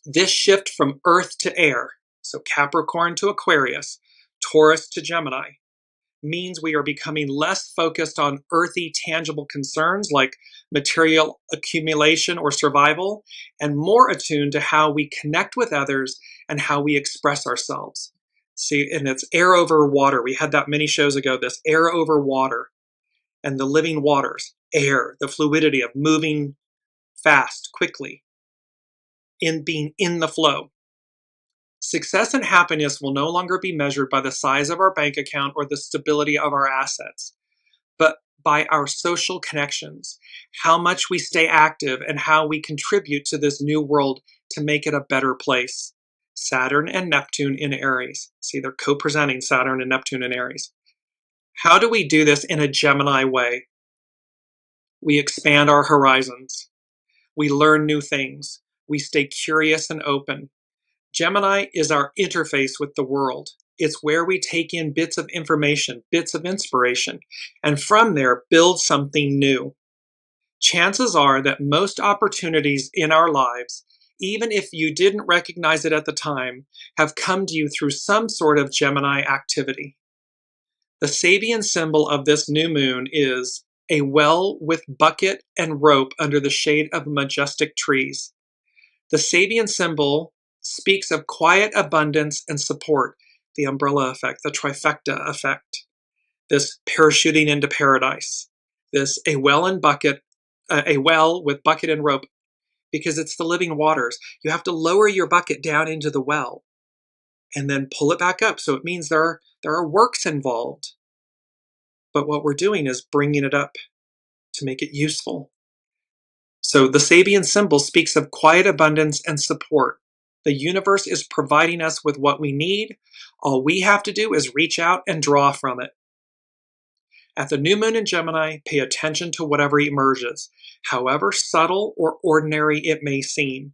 This shift from Earth to air, so Capricorn to Aquarius, Taurus to Gemini, means we are becoming less focused on earthy, tangible concerns like material accumulation or survival, and more attuned to how we connect with others and how we express ourselves. See, and it's air over water. We had that many shows ago, this air over water and the living waters, air, the fluidity of moving fast, quickly, in being in the flow. Success and happiness will no longer be measured by the size of our bank account or the stability of our assets, but by our social connections, how much we stay active, and how we contribute to this new world to make it a better place. Saturn and Neptune in Aries. See, they're co-presenting Saturn and Neptune in Aries. How do we do this in a Gemini way? We expand our horizons. We learn new things. We stay curious and open. Gemini is our interface with the world. It's where we take in bits of information, bits of inspiration, and from there build something new. Chances are that most opportunities in our lives, even if you didn't recognize it at the time, have come to you through some sort of Gemini activity. The Sabian symbol of this new moon is a well with bucket and rope under the shade of majestic trees. The Sabian symbol speaks of quiet abundance and support, the umbrella effect, the trifecta effect, this parachuting into paradise, this a well with bucket and rope, because it's the living waters. You have to lower your bucket down into the well and then pull it back up. So it means there are works involved. But what we're doing is bringing it up to make it useful. So the Sabian symbol speaks of quiet abundance and support. The universe is providing us with what we need. All we have to do is reach out and draw from it. At the new moon in Gemini, pay attention to whatever emerges, however subtle or ordinary it may seem,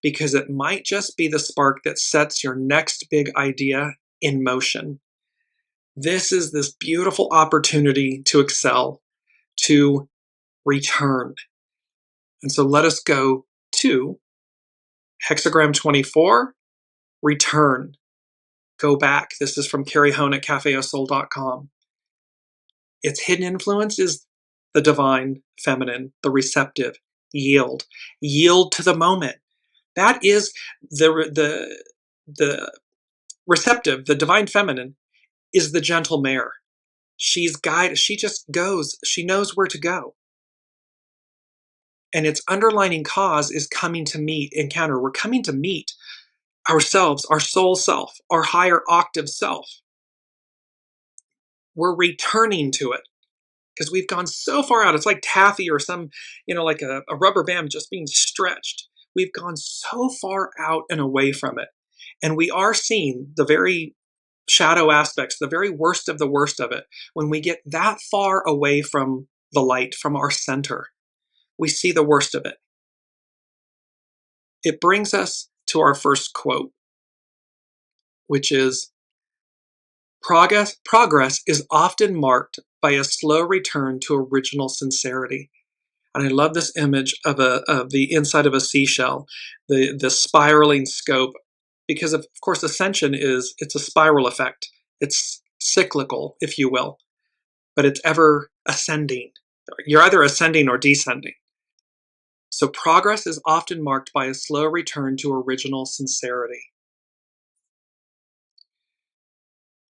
because it might just be the spark that sets your next big idea in motion. This is this beautiful opportunity to excel, to return. And so let us go to hexagram 24, return, go back. This is from Carrie Hone at cafeosoul.com. Its hidden influence is the divine feminine, the receptive, yield to the moment. That is the receptive, the divine feminine is the gentle mare. She's guided, she just goes, she knows where to go. And its underlining cause is coming to meet, encounter. We're coming to meet ourselves, our soul self, our higher octave self. We're returning to it because we've gone so far out. It's like taffy or some, like a rubber band just being stretched. We've gone so far out and away from it. And we are seeing the very shadow aspects, the very worst of it. When we get that far away from the light, from our center, we see the worst of it. It brings us to our first quote. which is progress is often marked by a slow return to original sincerity. And I love this image of the inside of a seashell, the spiraling scope, because of course ascension it's a spiral effect. It's cyclical, if you will, but it's ever ascending. You're either ascending or descending. So progress is often marked by a slow return to original sincerity.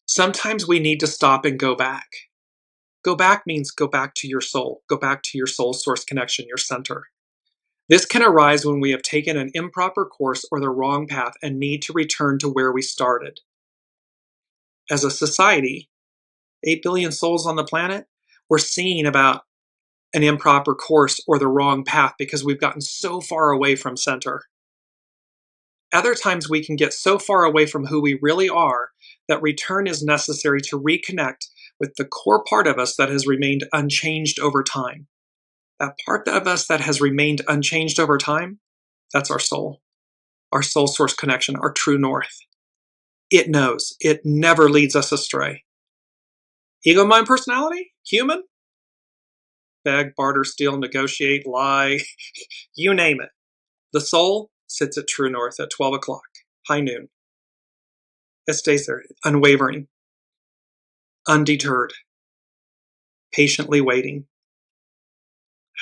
Sometimes we need to stop and go back. Go back means go back to your soul. Go back to your soul source connection, your center. This can arise when we have taken an improper course or the wrong path and need to return to where we started. As a society, 8 billion souls on the planet, we're seeing about an improper course or the wrong path because we've gotten so far away from center. Other times we can get so far away from who we really are that return is necessary to reconnect with the core part of us that has remained unchanged over time. That part of us that has remained unchanged over time, that's our soul source connection, our true north. It knows. It never leads us astray. Ego, mind, personality, human, beg, barter, steal, negotiate, lie, you name it. The soul sits at true north at 12 o'clock, high noon. It stays there, unwavering, undeterred, patiently waiting.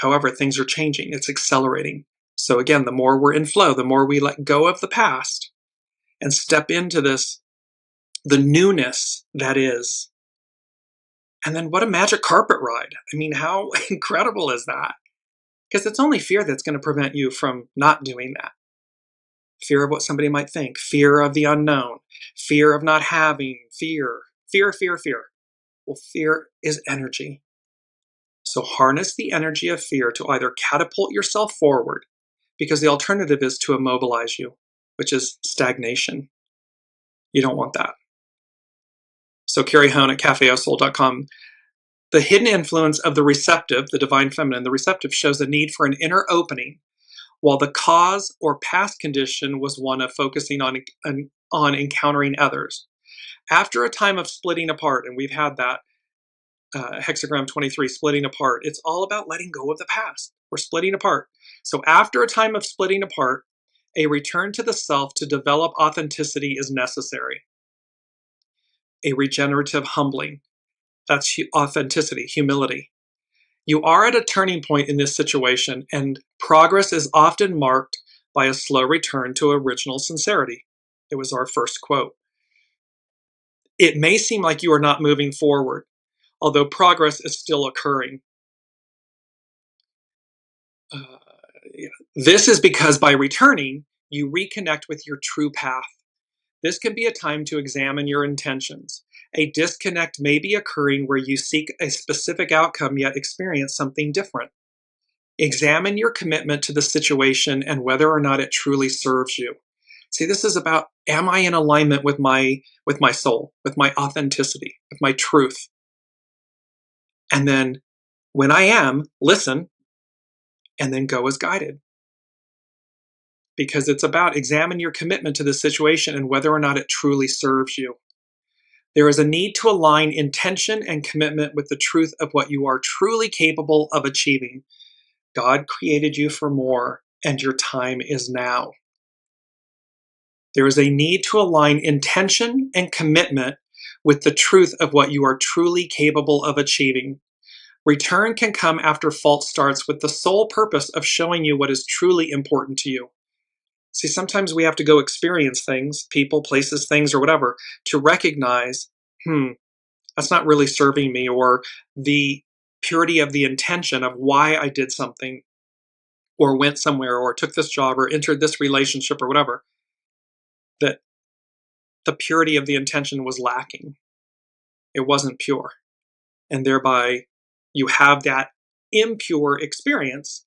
However, things are changing. It's accelerating. So again, the more we're in flow, the more we let go of the past and step into this, the newness that is. And then what a magic carpet ride. I mean, how incredible is that? Because it's only fear that's going to prevent you from not doing that. Fear of what somebody might think, fear of the unknown, fear of not having, fear. Well, fear is energy. So harness the energy of fear to either catapult yourself forward, because the alternative is to immobilize you, which is stagnation. You don't want that. So Carrie Hone at cafeosoul.com. The hidden influence of the receptive, the divine feminine, the receptive shows a need for an inner opening, while the cause or past condition was one of focusing on encountering others. After a time of splitting apart, and we've had that, hexagram 23, splitting apart, it's all about letting go of the past. We're splitting apart. So after a time of splitting apart, a return to the self to develop authenticity is necessary. A regenerative humbling. That's authenticity, humility. You are at a turning point in this situation, and progress is often marked by a slow return to original sincerity. It was our first quote. It may seem like you are not moving forward, although progress is still occurring. This is because by returning, you reconnect with your true path. This can be a time to examine your intentions. A disconnect may be occurring where you seek a specific outcome yet experience something different. Examine your commitment to the situation and whether or not it truly serves you. See, this is about, am I in alignment with my soul, with my authenticity, with my truth? And then when I am, listen, and then go as guided. Because it's about examine your commitment to the situation and whether or not it truly serves you. There is a need to align intention and commitment with the truth of what you are truly capable of achieving. God created you for more, and your time is now. There is a need to align intention and commitment with the truth of what you are truly capable of achieving. Return can come after false starts with the sole purpose of showing you what is truly important to you. See, sometimes we have to go experience things, people, places, things, or whatever, to recognize, that's not really serving me, or the purity of the intention of why I did something, or went somewhere, or took this job, or entered this relationship, or whatever, that the purity of the intention was lacking. It wasn't pure. And thereby, you have that impure experience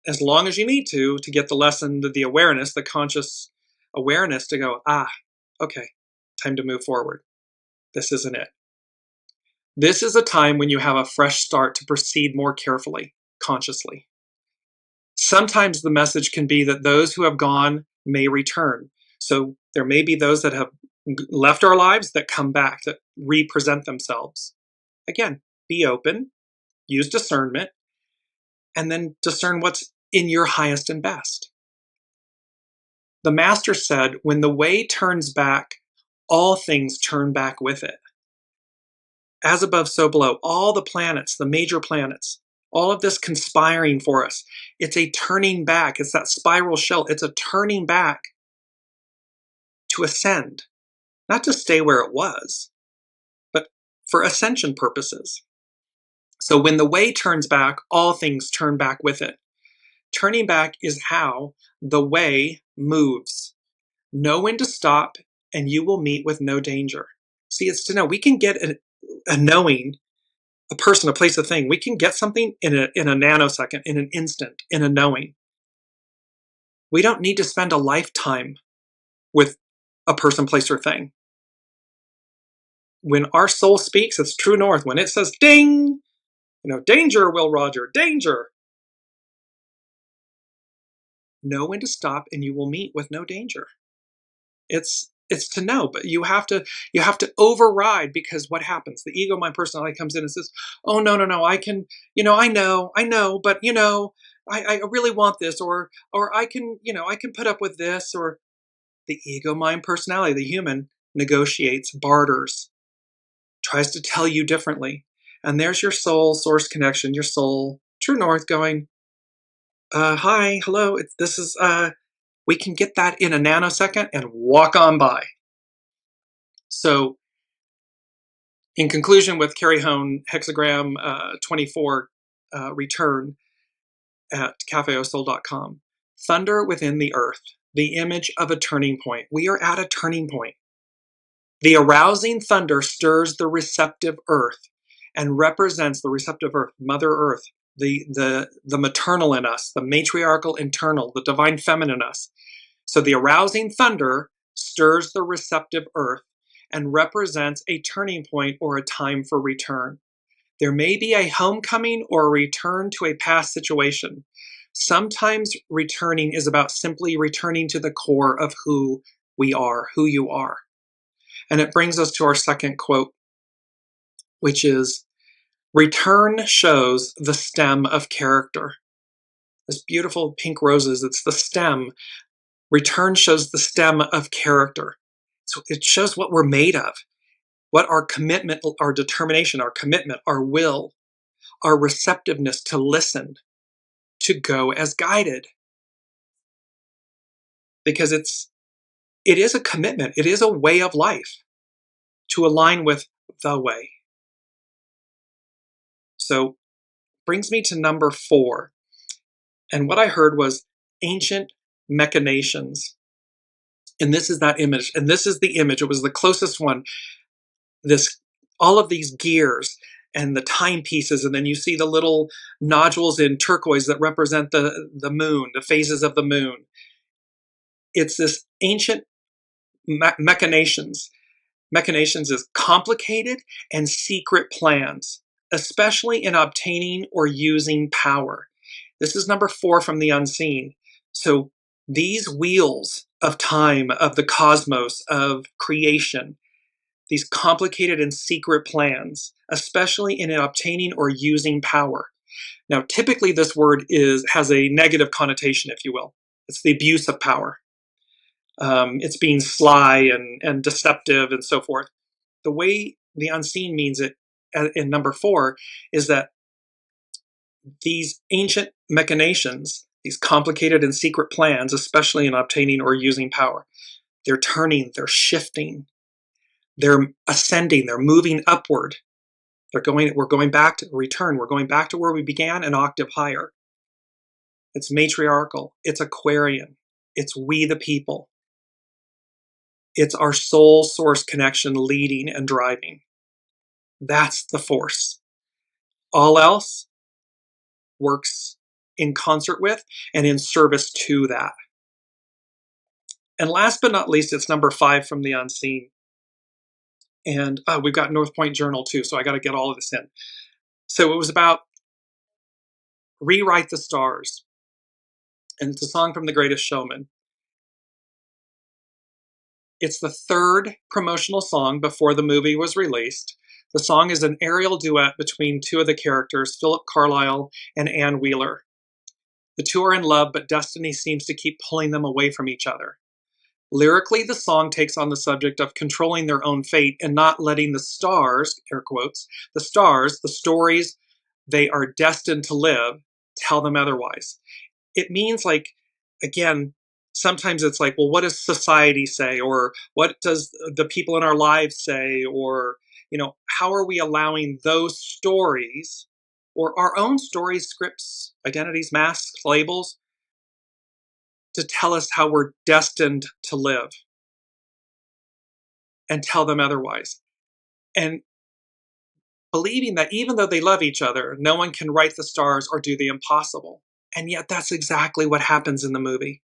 as long as you need to get the lesson, the awareness, the conscious awareness to go, okay, time to move forward. This isn't it. This is a time when you have a fresh start to proceed more carefully, consciously. Sometimes the message can be that those who have gone may return. So there may be those that have left our lives that come back, that represent themselves. Again, be open, use discernment, and then discern what's in your highest and best. The master said, when the way turns back, all things turn back with it. As above, so below. All the planets, the major planets, all of this conspiring for us. It's a turning back. It's that spiral shell. It's a turning back to ascend, not to stay where it was, but for ascension purposes. So when the way turns back, all things turn back with it. Turning back is how the way moves. Know when to stop, and you will meet with no danger. See, it's to know. We can get a knowing, a person, a place, a thing. We can get something in a nanosecond, in an instant, in a knowing. We don't need to spend a lifetime with a person, place, or thing. When our soul speaks, it's true north. When it says ding, danger, Will Roger, danger. Know when to stop, and you will meet with no danger. It's to know, but you have to override, because what happens? The ego, mind, personality comes in and says, "Oh, no, I can, I know, but I really want this, or I can, I can put up with this." Or the ego, mind, personality, the human, negotiates, barters, tries to tell you differently, and there's your soul, source connection, your soul, true north, going, "Hi, hello, this is." We can get that in a nanosecond and walk on by. So, in conclusion, with Carrie Hone, hexagram 24 return at cafeosoul.com, thunder within the earth, the image of a turning point. We are at a turning point. The arousing thunder stirs the receptive earth and represents the receptive earth, Mother Earth, the maternal in us, the matriarchal internal, the divine feminine in us. So the arousing thunder stirs the receptive earth and represents a turning point or a time for return. There may be a homecoming or a return to a past situation. Sometimes returning is about simply returning to the core of who we are, who you are. And it brings us to our second quote, which is, return shows the stem of character. This beautiful pink roses, it's the stem. Return shows the stem of character. So it shows what we're made of, what our commitment, our determination, our commitment, our will, our receptiveness to listen, to go as guided. Because it is a commitment, it is a way of life to align with the way. So brings me to number 4. And what I heard was ancient machinations. And this is that image. And this is the image. It was the closest one. All of these gears and the timepieces, and then you see the little nodules in turquoise that represent the moon, the phases of the moon. It's this ancient machinations. Machinations is complicated and secret plans, especially in obtaining or using power. This is number 4 from the unseen. So these wheels of time, of the cosmos, of creation, these complicated and secret plans, especially in obtaining or using power. Now, typically this word has a negative connotation, if you will. It's the abuse of power. It's being sly and deceptive and so forth. The way the unseen means it in number 4 is that these ancient machinations, these complicated and secret plans, especially in obtaining or using power, they're turning, they're shifting, they're ascending, they're moving upward. We're going back to return. We're going back to where we began, an octave higher. It's matriarchal. It's Aquarian. It's we the people. It's our soul source connection leading and driving. That's the force. All else works in concert with and in service to that. And last but not least, it's number 5 from the unseen. And we've got North Point Journal too, so I got to get all of this in. So it was about rewrite the stars. And it's a song from The Greatest Showman. It's the third promotional song before the movie was released. The song is an aerial duet between two of the characters, Philip Carlyle and Anne Wheeler. The two are in love, but destiny seems to keep pulling them away from each other. Lyrically, the song takes on the subject of controlling their own fate and not letting the stars, air quotes, the stars, the stories they are destined to live, tell them otherwise. It means, like, again, sometimes it's like, well, what does society say? Or what does the people in our lives say? Or, how are we allowing those stories or our own stories, scripts, identities, masks, labels to tell us how we're destined to live and tell them otherwise? And believing that even though they love each other, no one can write the stars or do the impossible. And yet that's exactly what happens in the movie.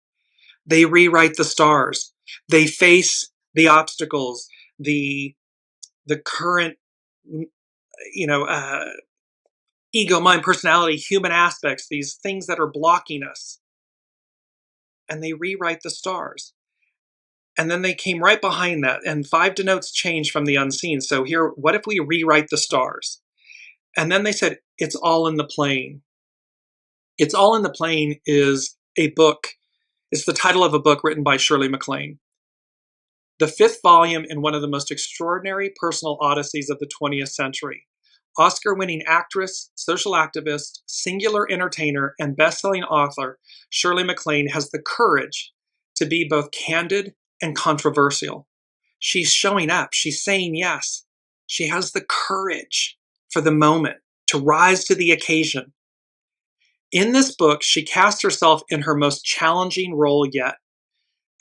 They rewrite the stars. They face the obstacles, the current, ego, mind, personality, human aspects, these things that are blocking us. And they rewrite the stars. And then they came right behind that, and 5 denotes change from the unseen. So here, what if we rewrite the stars? And then they said, it's all in the plane. It's all in the plane is a book. It's the title of a book written by Shirley MacLaine. The 5th volume in one of the most extraordinary personal odysseys of the 20th century. Oscar-winning actress, social activist, singular entertainer, and best-selling author, Shirley MacLaine has the courage to be both candid and controversial. She's showing up. She's saying yes. She has the courage for the moment to rise to the occasion. In this book, she casts herself in her most challenging role yet,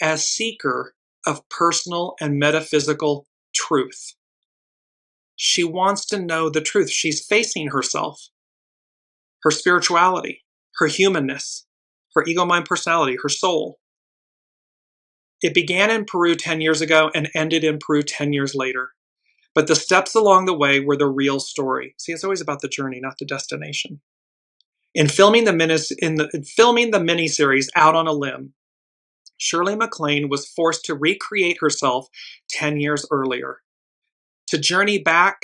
as seeker of personal and metaphysical truth. She wants to know the truth. She's facing herself, her spirituality, her humanness, her ego, mind, personality, her soul. It began in Peru 10 years ago and ended in Peru 10 years later. But the steps along the way were the real story. See, it's always about the journey, not the destination. In filming the miniseries Out on a Limb, Shirley MacLaine was forced to recreate herself 10 years earlier, to journey back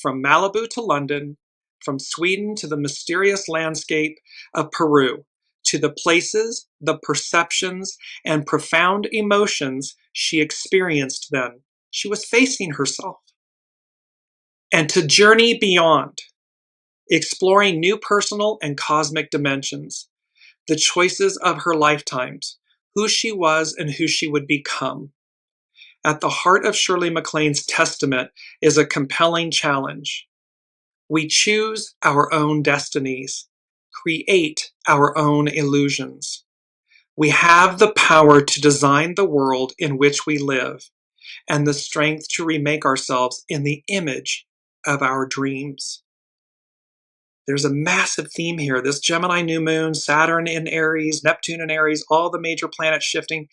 from Malibu to London, from Sweden to the mysterious landscape of Peru, to the places, the perceptions, and profound emotions she experienced then. She was facing herself. And to journey beyond, exploring new personal and cosmic dimensions, the choices of her lifetimes, who she was and who she would become. At the heart of Shirley MacLaine's testament is a compelling challenge. We choose our own destinies, create our own illusions. We have the power to design the world in which we live and the strength to remake ourselves in the image of our dreams. There's a massive theme here. This Gemini new moon, Saturn in Aries, Neptune in Aries, all the major planets shifting.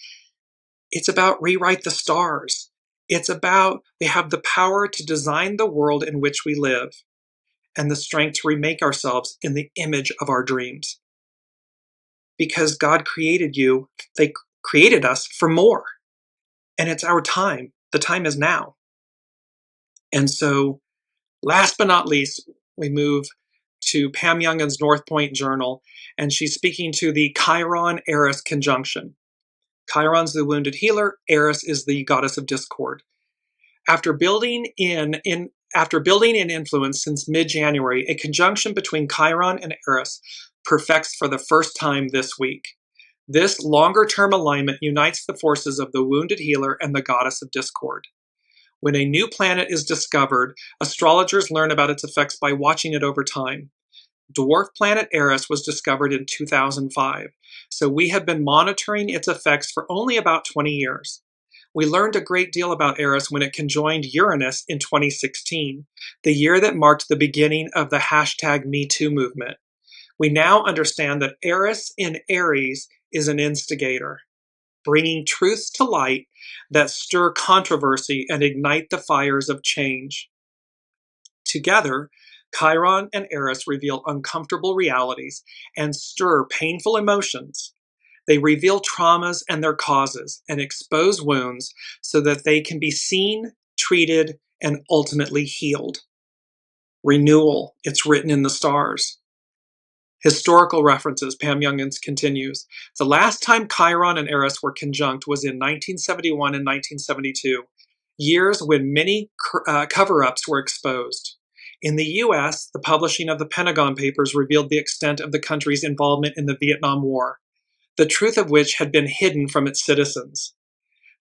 It's about rewrite the stars. It's about we have the power to design the world in which we live and the strength to remake ourselves in the image of our dreams. Because God created you, they created us for more. And it's our time. The time is now. And so, last but not least, we move to Pam Youngan's North Point Journal, and she's speaking to the CHIRON-ERIS conjunction. Chiron's the wounded healer, Eris is the goddess of discord. After building in influence since mid-January, a conjunction between Chiron and Eris perfects for the first time this week. This longer-term alignment unites the forces of the wounded healer and the goddess of discord. When a new planet is discovered, astrologers learn about its effects by watching it over time. Dwarf planet Eris was discovered in 2005, so we have been monitoring its effects for only about 20 years. We learned a great deal about Eris when it conjoined Uranus in 2016, the year that marked the beginning of the #MeToo movement. We now understand that Eris in Aries is an instigator, bringing truths to light that stir controversy and ignite the fires of change. Together, Chiron and Eris reveal uncomfortable realities and stir painful emotions. They reveal traumas and their causes and expose wounds so that they can be seen, treated, and ultimately healed. Renewal, it's written in the stars. Historical references, Pam Youngins continues. The last time Chiron and Eris were conjunct was in 1971 and 1972, years when many cover-ups were exposed. In the US, the publishing of the Pentagon Papers revealed the extent of the country's involvement in the Vietnam War, the truth of which had been hidden from its citizens.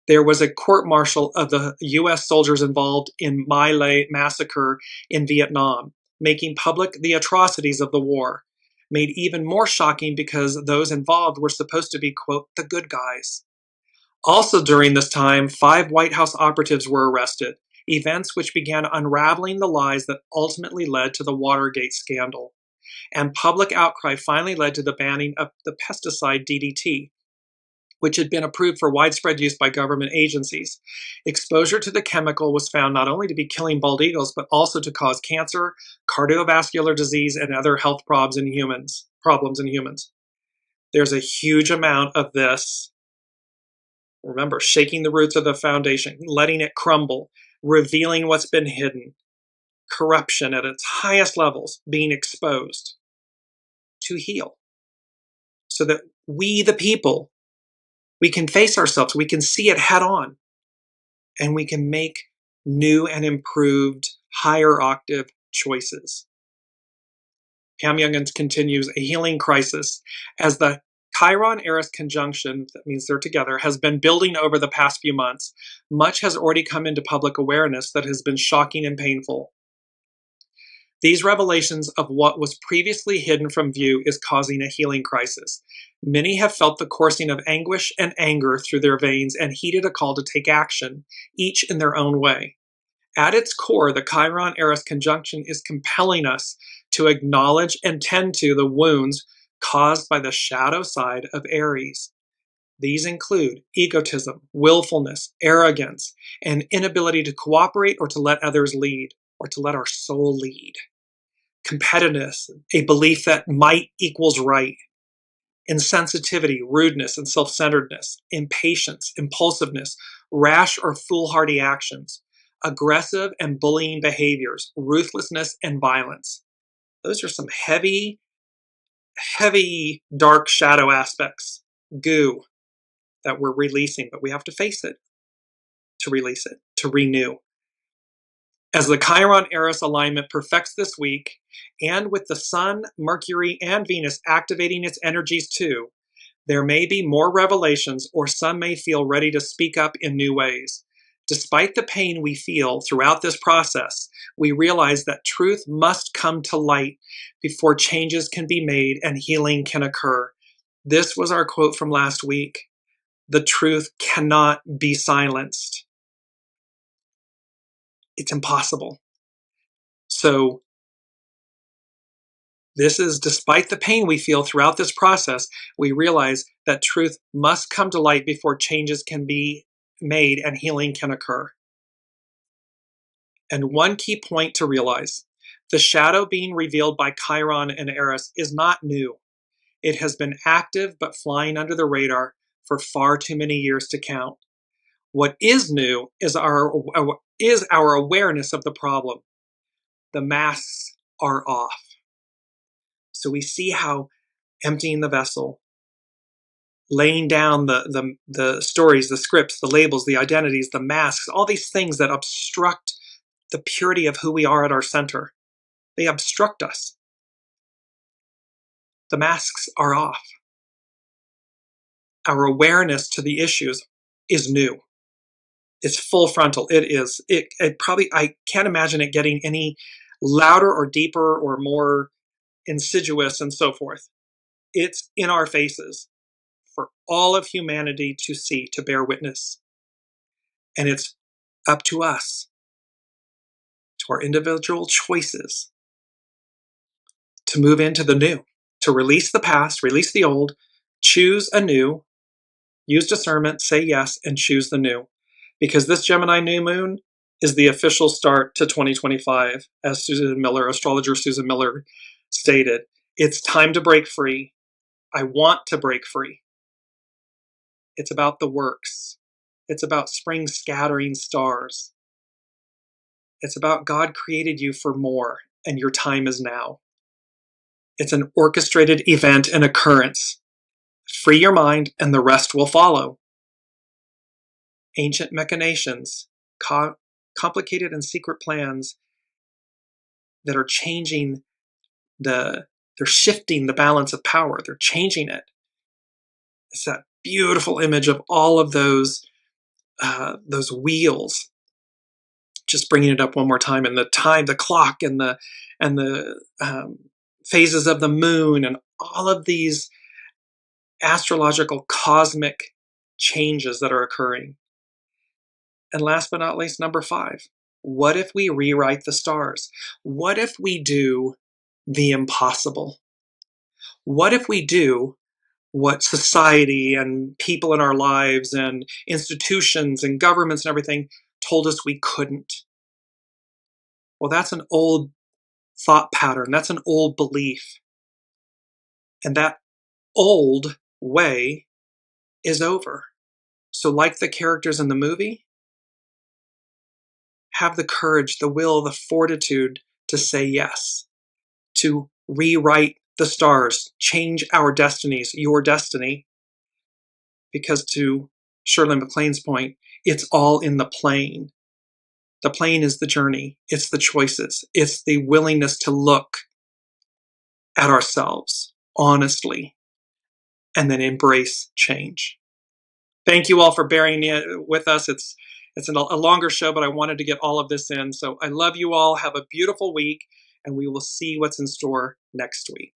There was a court-martial of the US soldiers involved in My Lai massacre in Vietnam, making public the atrocities of the war, made even more shocking because those involved were supposed to be, quote, the good guys. Also during this time, 5 White House operatives were arrested, events which began unraveling the lies that ultimately led to the Watergate scandal. And public outcry finally led to the banning of the pesticide DDT, which had been approved for widespread use by government agencies. Exposure to the chemical was found not only to be killing bald eagles, but also to cause cancer, cardiovascular disease, and other health problems in humans. There's a huge amount of this. Remember, shaking the roots of the foundation, letting it crumble, revealing what's been hidden, corruption at its highest levels being exposed to heal. So that we, the people, we can face ourselves, we can see it head on, and we can make new and improved, higher octave choices. Pam Youngins continues, a healing crisis. As the Chiron-Eris conjunction, that means they're together, has been building over the past few months, much has already come into public awareness that has been shocking and painful. These revelations of what was previously hidden from view is causing a healing crisis. Many have felt the coursing of anguish and anger through their veins and heeded a call to take action, each in their own way. At its core, the Chiron-Eris conjunction is compelling us to acknowledge and tend to the wounds caused by the shadow side of Aries. These include egotism, willfulness, arrogance, and inability to cooperate or to let others lead, or to let our soul lead. Competitiveness, a belief that might equals right. Insensitivity, rudeness, and self-centeredness. Impatience, impulsiveness, rash or foolhardy actions. Aggressive and bullying behaviors, ruthlessness, and violence. Those are some heavy, dark shadow aspects, goo, that we're releasing, but we have to face it to release it, to renew. As the Chiron-Eris alignment perfects this week, and with the Sun, Mercury, and Venus activating its energies too, there may be more revelations, or some may feel ready to speak up in new ways. Despite the pain we feel throughout this process, we realize that truth must come to light before changes can be made and healing can occur. This was our quote from last week. The truth cannot be silenced. It's impossible. So this is, despite the pain we feel throughout this process, we realize that truth must come to light before changes can be made and healing can occur. And one key point to realize, the shadow being revealed by Chiron and Eris is not new. It has been active but flying under the radar for far too many years to count. What is new is our awareness of the problem. The masks are off. So we see how emptying the vessel, laying down the stories, the scripts, the labels, the identities, the masks, all these things that obstruct the purity of who we are at our center. They obstruct us. The masks are off. Our awareness to the issues is new. It's full frontal. I can't imagine it getting any louder or deeper or more insidious and so forth. It's in our faces for all of humanity to see, to bear witness. And it's up to us, to our individual choices, to move into the new, to release the past, release the old, choose a new, use discernment, say yes, and choose the new. Because this Gemini new moon is the official start to 2025, as astrologer Susan Miller stated. It's time to break free. I want to break free. It's about the works. It's about spring scattering stars. It's about God created you for more, and your time is now. It's an orchestrated event and occurrence. Free your mind, and the rest will follow. Ancient machinations, complicated and secret plans that are changing they're shifting the balance of power. They're changing it. It's that beautiful image of all of those wheels. Just bringing it up one more time, and the clock, and the phases of the moon, and all of these astrological cosmic changes that are occurring. And last but not least, number 5, what if we rewrite the stars? What if we do the impossible? What if we do what society and people in our lives and institutions and governments and everything told us we couldn't? Well, that's an old thought pattern. That's an old belief. And that old way is over. So like the characters in the movie, have the courage, the will, the fortitude to say yes, to rewrite the stars, change our destinies, your destiny, because to Shirley MacLaine's point, it's all in the plane. The plane is the journey. It's the choices. It's the willingness to look at ourselves honestly and then embrace change. Thank you all for bearing with us. It's a longer show, but I wanted to get all of this in. So I love you all. Have a beautiful week, and we will see what's in store next week.